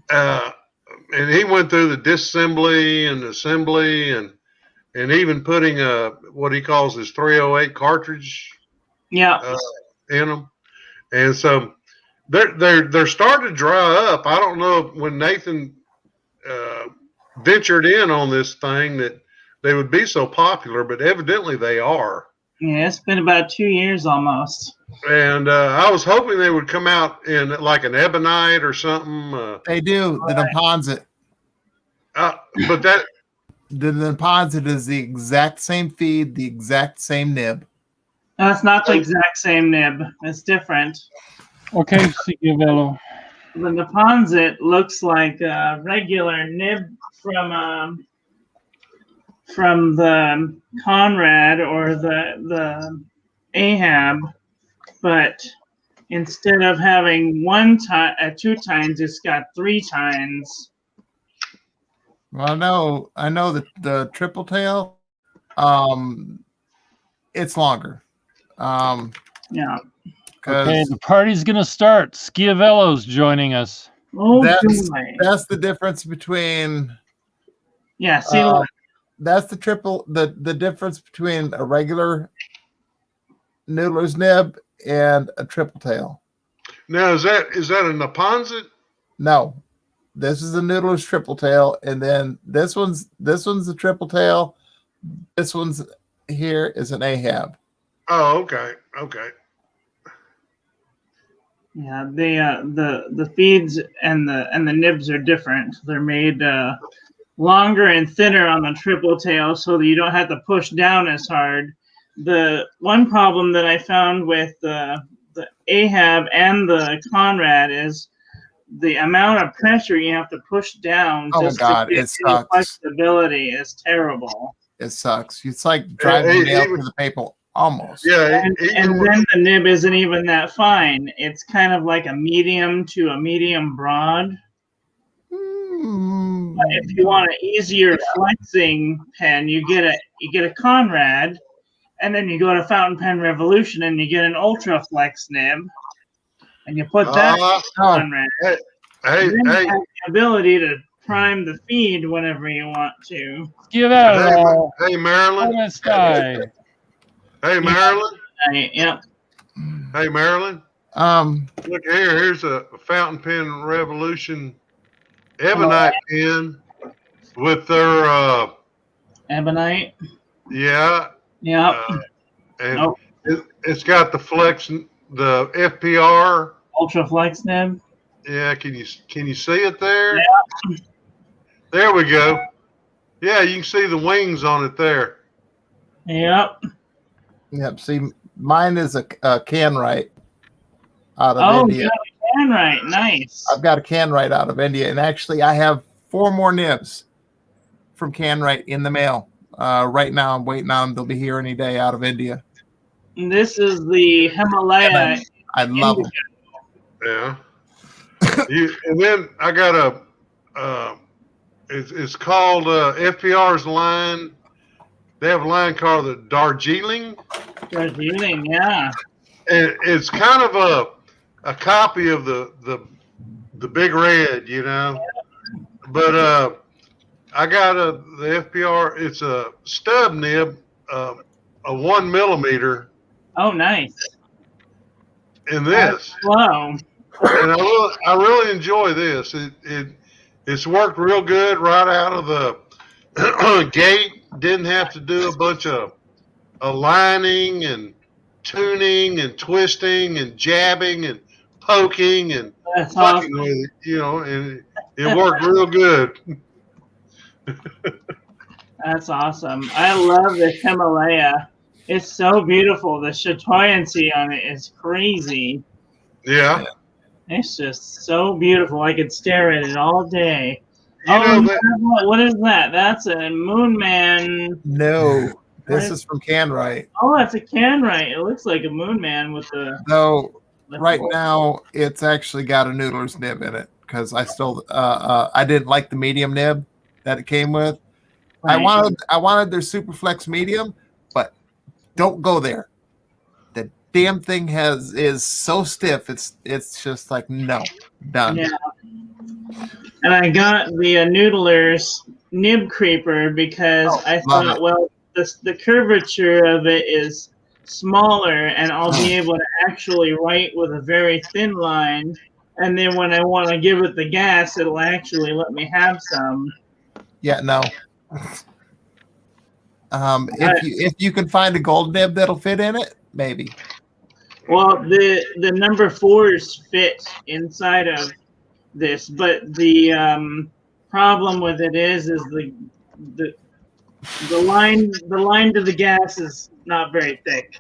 and he went through the disassembly and assembly, and even putting what he calls his 308 cartridge Yeah. in them. And so they're starting to dry up. I don't know when Nathan ventured in on this thing that they would be so popular, but evidently they are. Yeah. It's been about 2 years almost. And I was hoping they would come out in like an ebonite or something. They do. The Neponsit. But that The Neponsit is the exact same feed, the exact same nib. That's not the exact same nib. It's different. Okay, Schiavello. The Neponsit looks like a regular nib from the Conrad or the Ahab, but instead of having two tines, it's got 3 tines. Well, I know that the triple tail, it's longer. Yeah. Okay, the party's gonna start. Schiavello's joining us. Oh, that's the difference between. Yeah. See, that's the difference between a regular noodler's nib and a triple tail. Now, is that a Neponsit? No, this is a noodler's triple tail, and then this one's a triple tail. This one's here is an Ahab. Oh, okay. Okay. yeah, the feeds and the nibs are different. They're made longer and thinner on the triple tail, so that you don't have to push down as hard. The one problem that I found with the Ahab and the Conrad is the amount of pressure you have to push down. Oh just God, to get it sucks. Flexibility is terrible. It sucks. It's like driving a nail through the paper, almost. Yeah, And then the nib isn't even that fine. It's kind of like a medium to a medium broad. But if you want an easier flexing pen, you get a Conrad, and then you go to Fountain Pen Revolution and you get an Ultra Flex nib, and you put that in Conrad. Hey, then you have the ability to prime the feed whenever you want to. Give out. Hey, Marilyn. Hey, Marilyn. Yep. Hey, Marilyn. Look here. Here's a Fountain Pen Revolution Ebonite pen with their Ebonite. Yeah. Yep. And it's got the flex, the FPR Ultra Flex nib. Yeah, can you see it there? Yeah. There we go. Yeah, you can see the wings on it there. Yep. Yep. See, mine is a Canwright out of India. You have a Canwright. Nice. I've got a Canwright out of India, and actually, I have 4 more nibs from Canwright in the mail. Right now, I'm waiting on them. They'll be here any day out of India. And this is the Himalaya. I love them. Yeah. And then I got it's called FPR's line. They have a line called the Darjeeling. Darjeeling, yeah. And it's kind of a copy of the Big Red, you know. But I got the FPR. It's a stub nib, a 1 millimeter. Oh, nice. In this. Wow. And I really enjoy this. It's worked real good right out of the gate. Didn't have to do a bunch of aligning and tuning and twisting and jabbing and poking and fucking with it, you know, and it worked real good. That's awesome. I love the Himalaya. It's so beautiful. The chatoyancy on it is crazy. Yeah. It's just so beautiful. I could stare at it all day. What is that? That's a Moonman. No, this is from Canwright. Oh, that's a Canwright. It looks like a Moonman with the. No, right now it's actually got a noodler's nib in it because I still I didn't like the medium nib that it came with. Right. I wanted their Superflex medium, but don't go there. The damn thing is so stiff. It's just like no, done. Yeah. And I got the Noodler's Nib Creeper because I thought, well, the curvature of it is smaller, and I'll be able to actually write with a very thin line. And then when I want to give it the gas, it'll actually let me have some. Yeah, no. If you can find a gold nib that'll fit in it, maybe. Well, the number 4s fit inside of this, but the problem with it is the line to the gas is not very thick.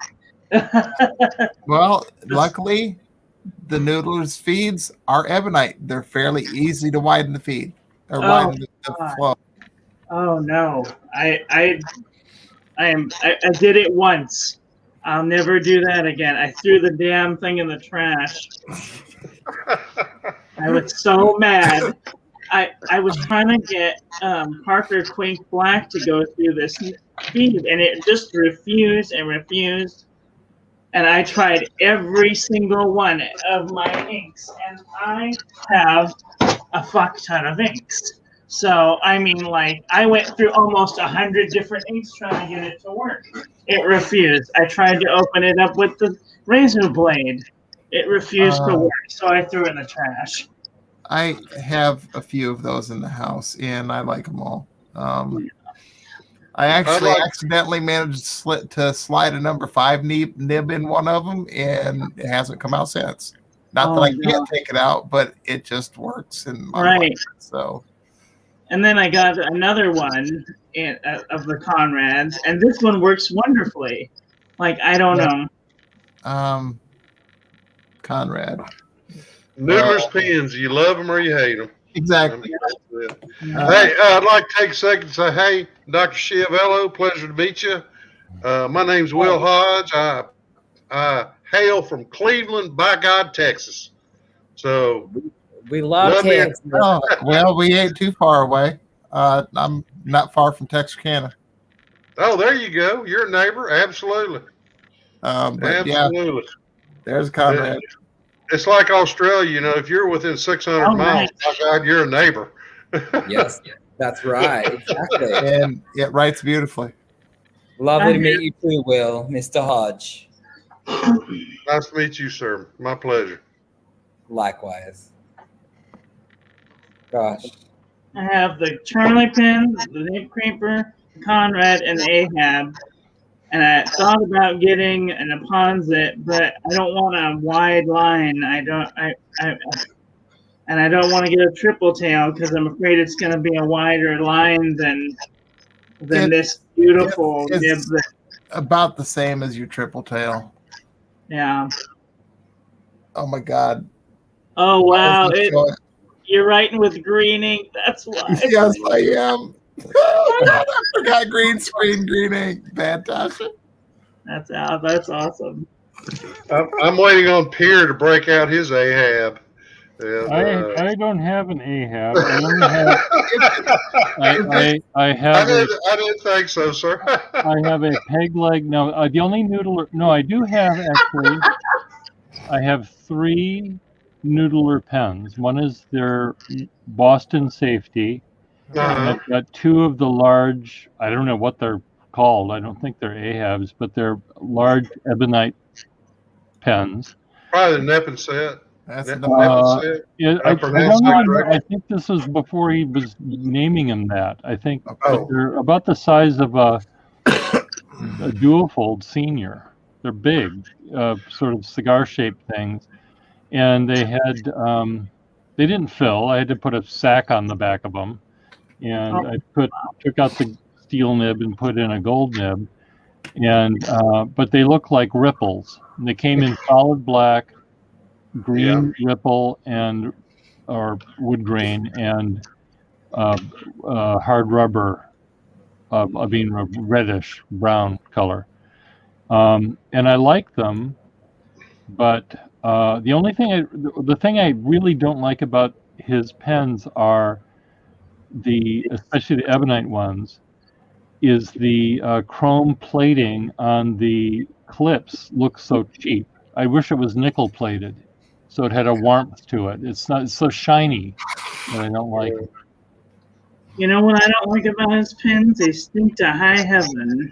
Well, luckily, the noodlers feeds are ebonite. They're fairly easy to widen the feed or Oh, widen the God. flow. Oh no, I did it once. I'll never do that again. I threw the damn thing in the trash. I was so mad. I was trying to get Parker Quink Black to go through this feed, and it just refused and refused. And I tried every single one of my inks, and I have a fuck ton of inks. So I mean, like, I went through almost 100 different inks trying to get it to work. It refused. I tried to open it up with the razor blade. It refused to work, so I threw it in the trash. I have a few of those in the house, and I like them all. I actually accidentally managed to slide a number 5 nib in one of them, and it hasn't come out since. Not that I can't take it out, but it just works in my life. So, and then I got another one of the Conrads, and this one works wonderfully. Like, I don't know. Conrad. Noodler's pens. You love them or you hate them. Exactly. Hey, I'd like to take a second to say, hey, Dr. Schiavello, pleasure to meet you. My name's Will Hodge. I hail from Cleveland, by God, Texas. So we love Texas. Oh, well, we ain't too far away. I'm not far from Texarkana. Oh, there you go. You're a neighbor. Absolutely. But absolutely. Yeah, there's Conrad. It's like Australia, you know, if you're within 600 miles, my God, you're a neighbor. Yes, that's right. Exactly. And it writes beautifully. Lovely to meet you too, Will, Mr. Hodge. Nice to meet you, sir. My pleasure. Likewise. Gosh. I have the Charlie pin, the Nib Creeper, Conrad, and the Ahab. And I thought about getting an Aponzit, but I don't want a wide line. I don't want to get a triple tail because I'm afraid it's going to be a wider line than this beautiful nib. About the same as your triple tail. Yeah. Oh my God. Oh wow! You're writing with green ink. That's why. Yes, I am. Oh, God, I forgot green screen, green ink. Fantastic. That's awesome. I'm waiting on Pierre to break out his Ahab. And, I don't have an Ahab. I only have. I didn't think so, sir. I have a peg leg. No, the only noodler. No, I do have actually. I have 3 noodler pens. One is their Boston Safety. And I've got 2 of the large, I don't know what they're called. I don't think they're Ahabs, but they're large ebonite pens. Probably the Neppen set. That's the yeah, I don't know. I think this was before he was naming them that. I think they're about the size of a dual-fold senior. They're big, sort of cigar-shaped things. And they had, they didn't fill. I had to put a sack on the back of them. And I took out the steel nib and put in a gold nib, and but they look like ripples. And they came in solid black, green ripple, and or wood grain, and hard rubber. I mean reddish brown color. And I like them, but the thing I really don't like about his pens are especially the ebonite ones, is the chrome plating on the clips looks so cheap. I wish it was nickel plated, so it had a warmth to it. It's so shiny that I don't like it. You know what I don't like about his pens? They stink to high heaven.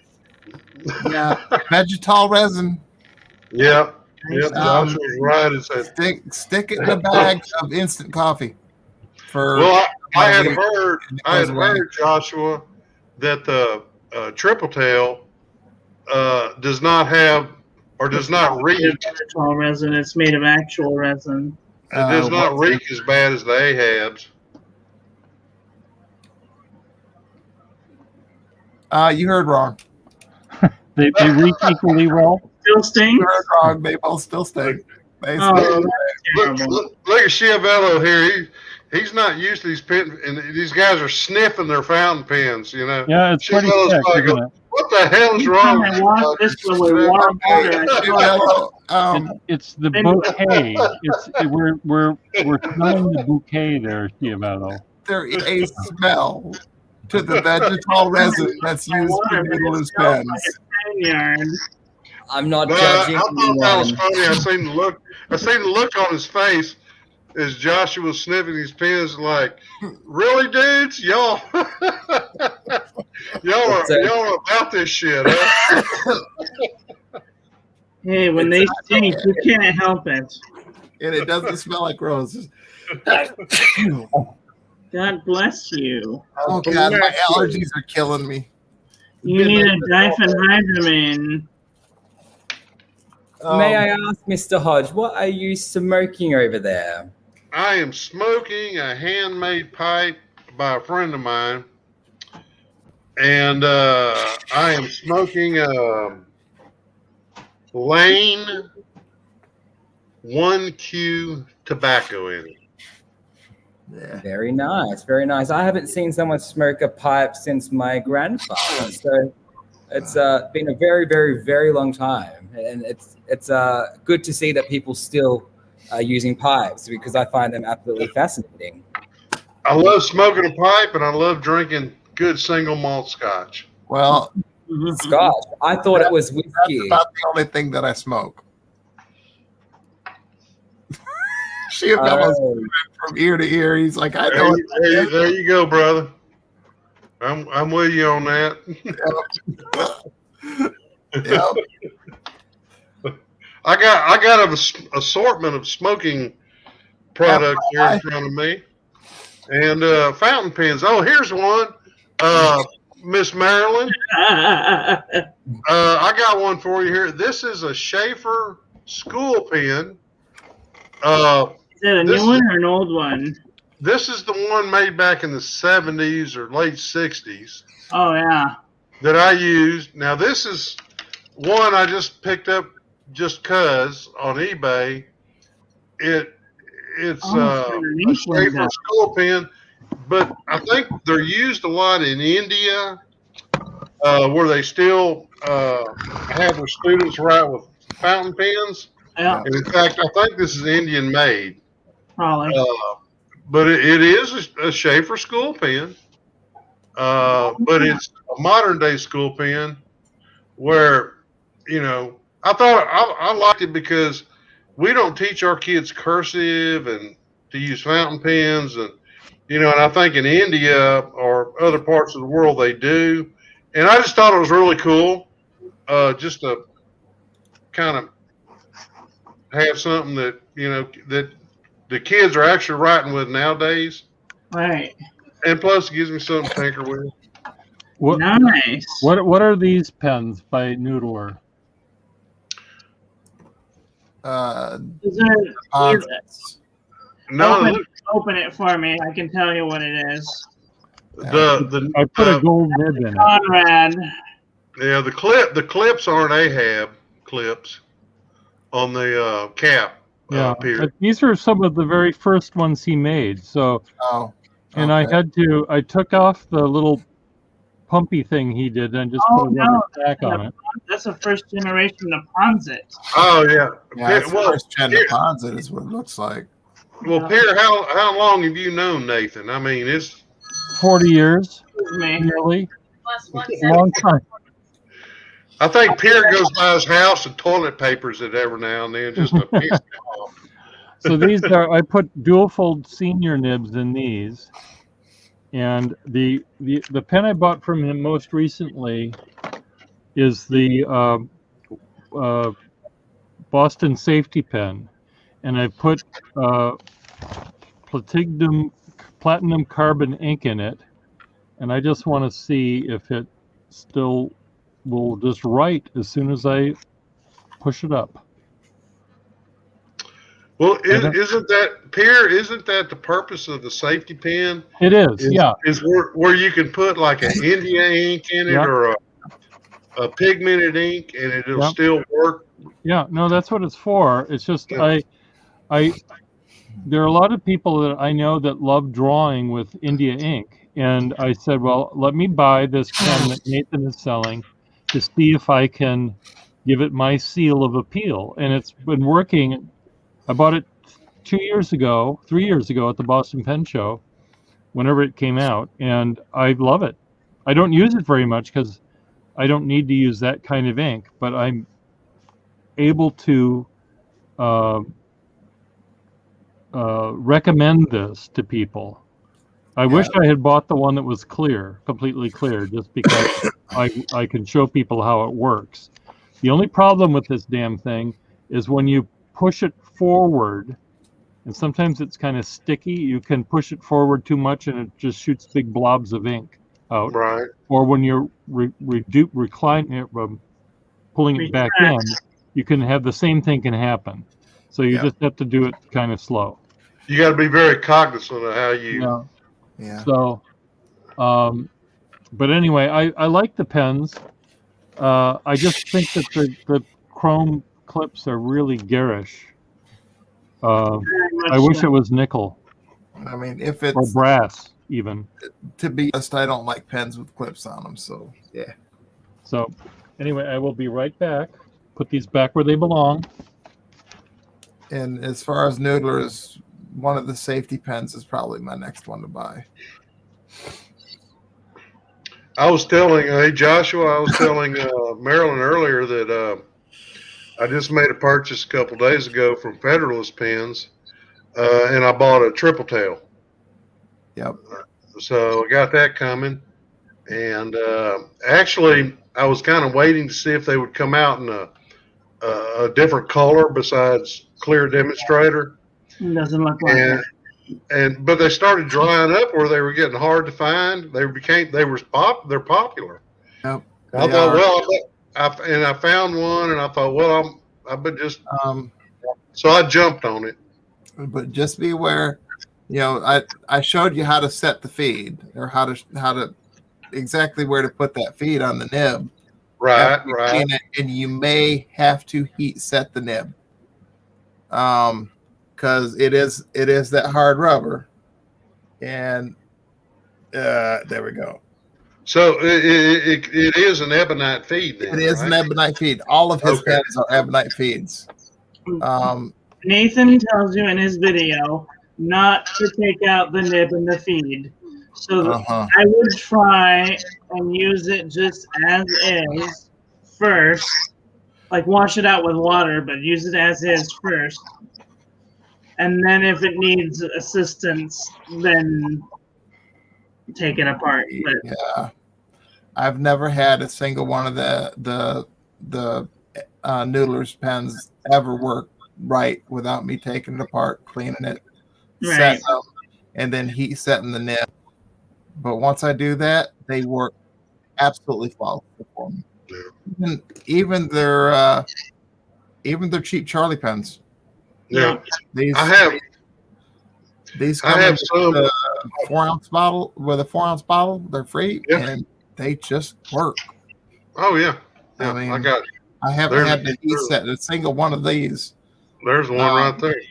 Yeah, vegetal resin. Yeah, Josh was right. It said stick it in a bag of instant coffee. I had heard, Joshua, that the triple tail does not have or does not reek. Vegetal resin. It's made of actual resin. It does not reek as bad as the Ahabs. You heard wrong. They reek equally well. still stinks. Dog, they both still stink. They Oh, still that's terrible. Look at Chiavello here. He's not used to these pen, and these guys are sniffing their fountain pens. You know. Yeah, it's pretty Chiavello's sick, probably isn't going, it? "What the hell is wrong?" I wash this with warm water. It's the bouquet. We're smelling the bouquet there, Chiavello. There is a smell to the vegetal resin that's used to noodle his pens. Yarn. I'm not No, I judging thought that was anyone. funny. I seen the look. I seen the look on his face as Joshua was sniffing his pens. Like, really, dudes, y'all are about this shit, huh? Hey, when they stink, you can't help it. And it doesn't smell like roses. God bless you. Oh God, my allergies are killing me. You need a diphenhydramine. May I ask, Mr. Hodge, what are you smoking over there? I am smoking a handmade pipe by a friend of mine, and I am smoking Lane 1Q tobacco in it. Yeah. Very nice, very nice. I haven't seen someone smoke a pipe since my grandfather, so it's been a very, very, very long time, and it's good to see that people still are using pipes because I find them absolutely fascinating. I love smoking a pipe, and I love drinking good single malt scotch. Well, Scotch, I thought it was that's whiskey. about the only thing that I smoke. Chiavello's from ear to ear. He's like, I know. There you go, brother. I'm with you on that. Yep. I got an assortment of smoking products here in front of me, and fountain pens. Oh, here's one, Miss Marilyn. I got one for you here. This is a Schaefer school pen. Is that a new one or an old one? This is the one made back in the 70s or late 60s Oh, yeah. that I used. Now, this is one I just picked up just cause on eBay. It's a Schaefer school pen, but I think they're used a lot in India, where they still have their students write with fountain pens. Yeah, And in fact, I think this is Indian made. probably. But it is a Schaefer school pen. But it's a modern day school pen where, you know, I thought I liked it because we don't teach our kids cursive and to use fountain pens, and you know, and I think in India or other parts of the world they do. And I just thought it was really cool, just to kind of have something that, you know, that the kids are actually writing with nowadays. Right. And plus, it gives me something to tinker with. Nice. What are these pens by Noodler? Is it, No, open it for me. I can tell you what it is. I put a gold nib in it. Conrad. Yeah, the clips aren't Ahab clips on the cap. Yeah, Here. but these are some of the very first ones he made. So, and I took off the little pumpy thing he did and just put a rubber back on it. That's the first generation of Ponzit. Oh yeah, Yeah, it's first gen Ponzit is what it looks like. Well, Pierre, how long have you known Nathan? I mean, it's 40 years, Me. nearly. Long time. I think Pierre goes by his house and toilet papers it every now and then just to piss him off. So these are, I put dual fold senior nibs in these. And the pen I bought from him most recently is the Boston Safety Pen. And I put platinum carbon ink in it. And I just want to see if it still will just write as soon as I push it up. Well, isn't that, Pierre, isn't that the purpose of the safety pen? It is, yeah. Is where you can put like an India ink in it or a pigmented ink and it'll still work Yeah, no, that's what it's for. It's just Yeah. there are a lot of people that I know that love drawing with India ink, and I said, well, let me buy this pen that Nathan is selling to see if I can give it my seal of appeal, and it's been working. I bought it 3 years ago at the Boston Pen Show, whenever it came out, and I love it. I don't use it very much because I don't need to use that kind of ink, but I'm able to recommend this to people. I wish I had bought the one that was clear, completely clear, just because I can show people how it works. The only problem with this damn thing is when you push it forward, and sometimes it's kind of sticky, you can push it forward too much and it just shoots big blobs of ink out. Right. Or when you're reclining it, pulling it back in, you can have the same thing can happen. So you just have to do it kind of slow. You got to be very cognizant of how you. Yeah. So, but anyway, I like the pens. I just think that the chrome clips are really garish. I wish it was nickel I mean, if or it's brass even. to be honest, I don't like pens with clips on them. So yeah. So anyway, I will be right back. Put these back where they belong. And as far as Noodlers, one of the safety pens is probably my next one to buy. I was telling, hey Joshua, I was telling Marilyn earlier that I just made a purchase a couple days ago from Federalist Pens, and I bought a triple tail. Yep. So I got that coming, and actually I was kind of waiting to see if they would come out in a different color besides clear demonstrator. Doesn't look like it. But they started drying up where they were getting hard to find. They're popular. Yep. I thought, well, I found one, and I thought, well, I've been just so I jumped on it. But just be aware, I showed you how to set the feed, or how to exactly where to put that feed on the nib. Right. And you may have to heat set the nib. Because it is that hard rubber, and there we go. So it is an ebonite feed. Then, it is an ebonite feed. All of his pens are ebonite feeds. Nathan tells you in his video not to take out the nib and the feed. So I would try and use it just as is first, like wash it out with water, but use it as is first. And then if it needs assistance, then take it apart. But yeah, I've never had a single one of the Noodler's pens ever work right without me taking it apart, cleaning it, setting them, and then heat setting the nib. But once I do that, they work absolutely flawlessly for me. Even their cheap Charlie pens. Yeah, I have some 4-ounce bottle with a 4-ounce bottle. They're free and they just work. Oh yeah. I mean, I haven't had to heat set a single one of these. There's one right there.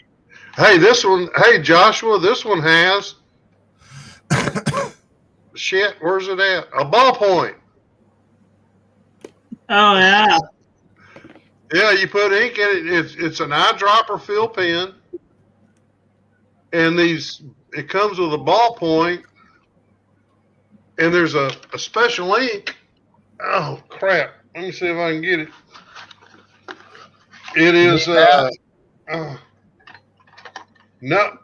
Hey, this one. Hey, Joshua, this one has shit. Where's it at? A ballpoint. Oh yeah. Yeah, you put ink in it. It's an eyedropper fill pen, and it comes with a ballpoint, and there's a special ink. Oh crap! Let me see if I can get it. It is no.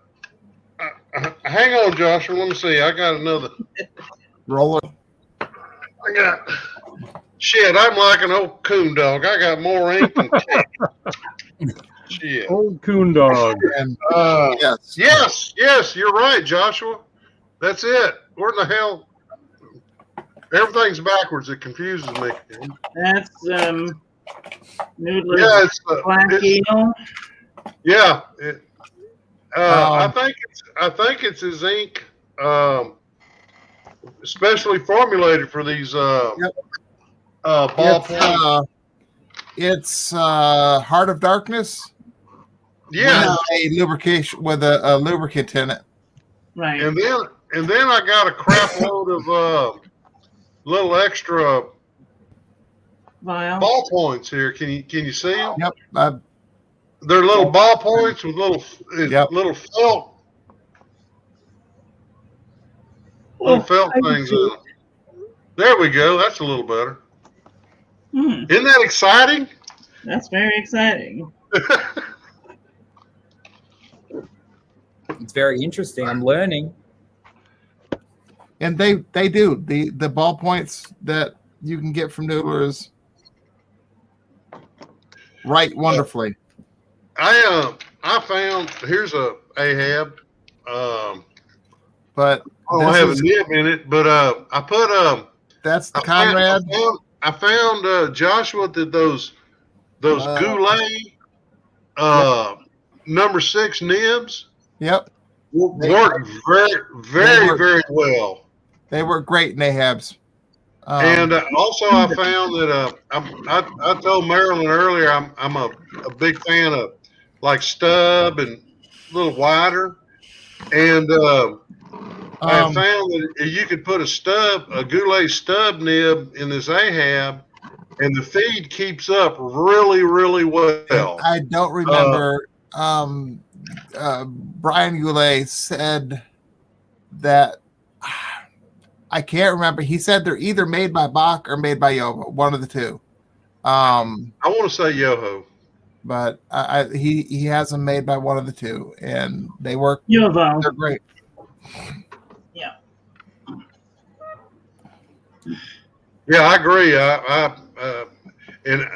Hang on, Joshua. Let me see. I got another roller. I got. Shit, I'm like an old coon dog. I got more ink than shit. Old coon dog. And, yes, you're right, Joshua. That's it. Where in the hell? Everything's backwards. It confuses me. That's Noodler. Yeah, it's Black Eagle. Yeah. I think it's his ink, especially formulated for these ballpoint. It's Heart of Darkness. Yeah, With a lubrication with a lubricant in it. Right. and then I got a crap load of little extra Vial. ball points here. Can you see them? Yep. They're little ball points with little Yep. little felt things in them. There we go. That's a little better. Isn't that exciting? That's very exciting. It's very interesting. I'm learning. And they do the ball points that you can get from Noodlers write wonderfully. I found here's a Ahab. But I don't have a nib in it, but I put that's the Conrad. I found Joshua did those Goulet number 6 nibs. Yep. Worked very well. They work great in Ahabs. And also, I found that I told Marilyn earlier I'm a big fan of like stub and a little wider, and I found that you could put a Goulet stub nib in this Ahab, and the feed keeps up really well. I don't remember. Brian Goulet said that. I can't remember. He said they're either made by Bach or made by Yoho, one of the two. I want to say Yoho, but he has them made by one of the two, and they work. Yoho. They're great. Yeah. Yeah, I agree. And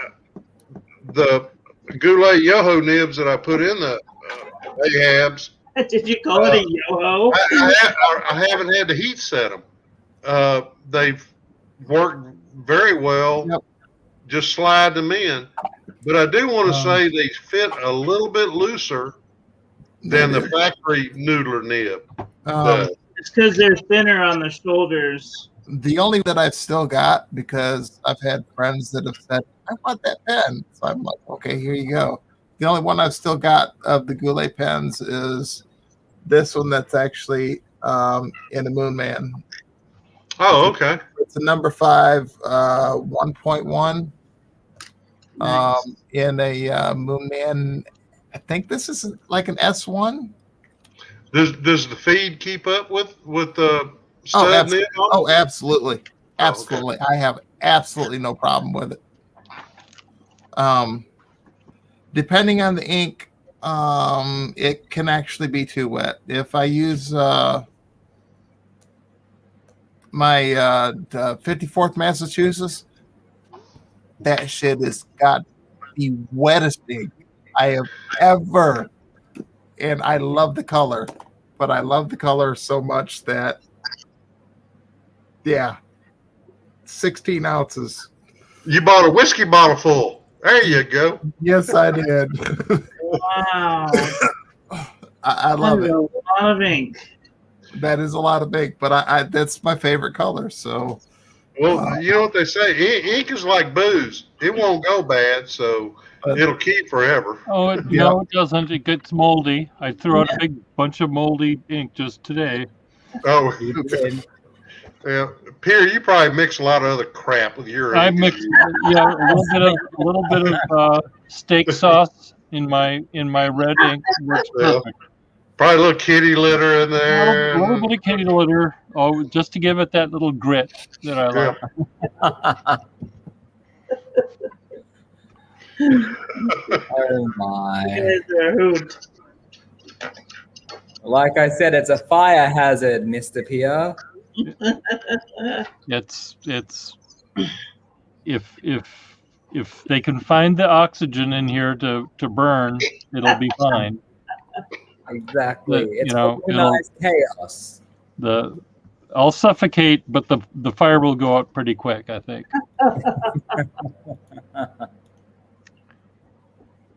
the Goulet Yoho nibs that I put in the Ahabs. Did you call it a Yoho? I haven't had to heat set them. They've worked very well. Yep. Just slide them in. But I do want to say they fit a little bit looser than the factory Noodler nib. It's because they're thinner on the shoulders. The only that I've still got, because I've had friends that have said, I want that pen. So I'm like, okay, here you go. The only one I've still got of the Goulet pens is this one that's actually in a Moon Man. Oh, okay. It's a number 5, 1.1 in a Moon Man. I think this is like an S1. Does the feed keep up with the stud nib? Oh, absolutely. Absolutely. Oh, okay. I have absolutely no problem with it. Depending on the ink, it can actually be too wet. If I use my 54th Massachusetts, that shit has got the wettest ink I have ever. And I love the color, but I love the color so much that, yeah, 16 ounces. You bought a whiskey bottle full. There you go. Yes, I did. Wow. I love it. A lot of ink. That is a lot of ink, but I that's my favorite color. So, well, you know what they say? Ink is like booze. It won't go bad, so it'll keep forever. Oh, no, it doesn't. It gets moldy. I threw out a big bunch of moldy ink just today. Oh, yeah. Pierre, you probably mix a lot of other crap with your I ink. mixed, a little bit of steak sauce in my red ink. Works perfect. Probably a little kitty litter in there. A little bit of kitty litter. Oh, just to give it that little grit that I like. Oh my. It's a hoot. Like I said, it's a fire hazard, Mr. Pierre. It's if they can find the oxygen in here to burn, it'll be fine. Exactly. But, It's it'll- organized chaos. I'll suffocate, but the fire will go out pretty quick, I think.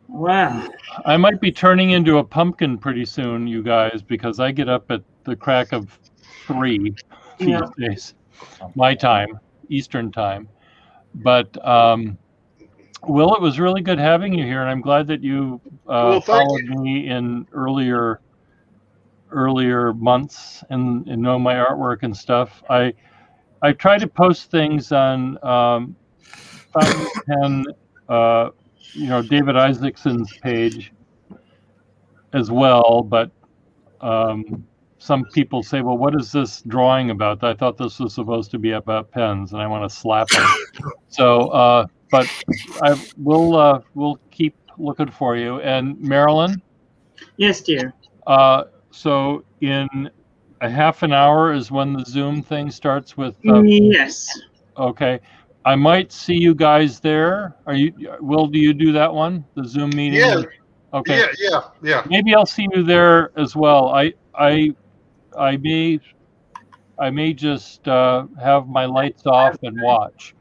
Wow. I might be turning into a pumpkin pretty soon, you guys, because I get up at the crack of 3 these days, my time, Eastern time. But Will, it was really good having you here, and I'm glad that you Well, thank followed me in earlier months and know my artwork and stuff. I try to post things on Fountain Pen, David Isaacson's page as well, but some people say, well, what is this drawing about? I thought this was supposed to be about pens, and I want to slap them. So, but we'll keep looking for you. And Marilyn? Yes, dear. So in a half an hour is when the Zoom thing starts with. Yes. Okay. I might see you guys there. Will, do you do that one? The Zoom meeting? Yeah. Okay. Yeah. Maybe I'll see you there as well. I may just have my lights off and watch,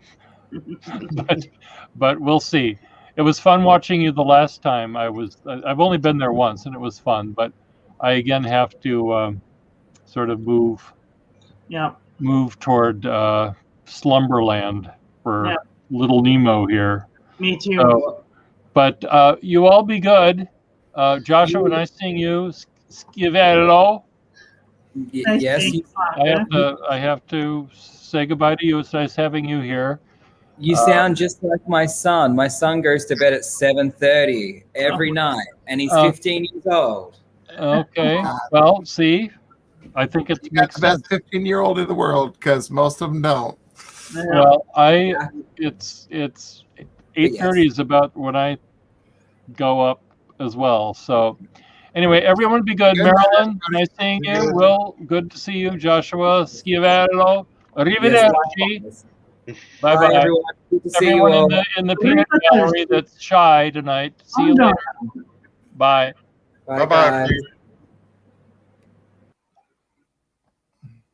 but we'll see. It was fun watching you the last time. I've only been there once, and it was fun. But I again have to sort of move toward Slumberland for Little Nemo here. Me too. So, but you all be good. Joshua, nice seeing you. Skivello. Yes. I have to say goodbye to you. It's nice having you here. You sound just like my son. My son goes to bed at 7:30 every night, and he's 15 years old. Okay. Well, see, I think it makes the best 15-year-old in the world because most of them don't. Well, it's 8:30 is about when I go up as well. So anyway, everyone be good. Marilyn, nice seeing you. Will, good to see you. Joshua, Schiavello, arrivederci. Bye-bye. Everyone. Good to see Everyone you all. in the peanut gallery that's shy tonight. See you later. Bye. Bye, Bye-bye. guys.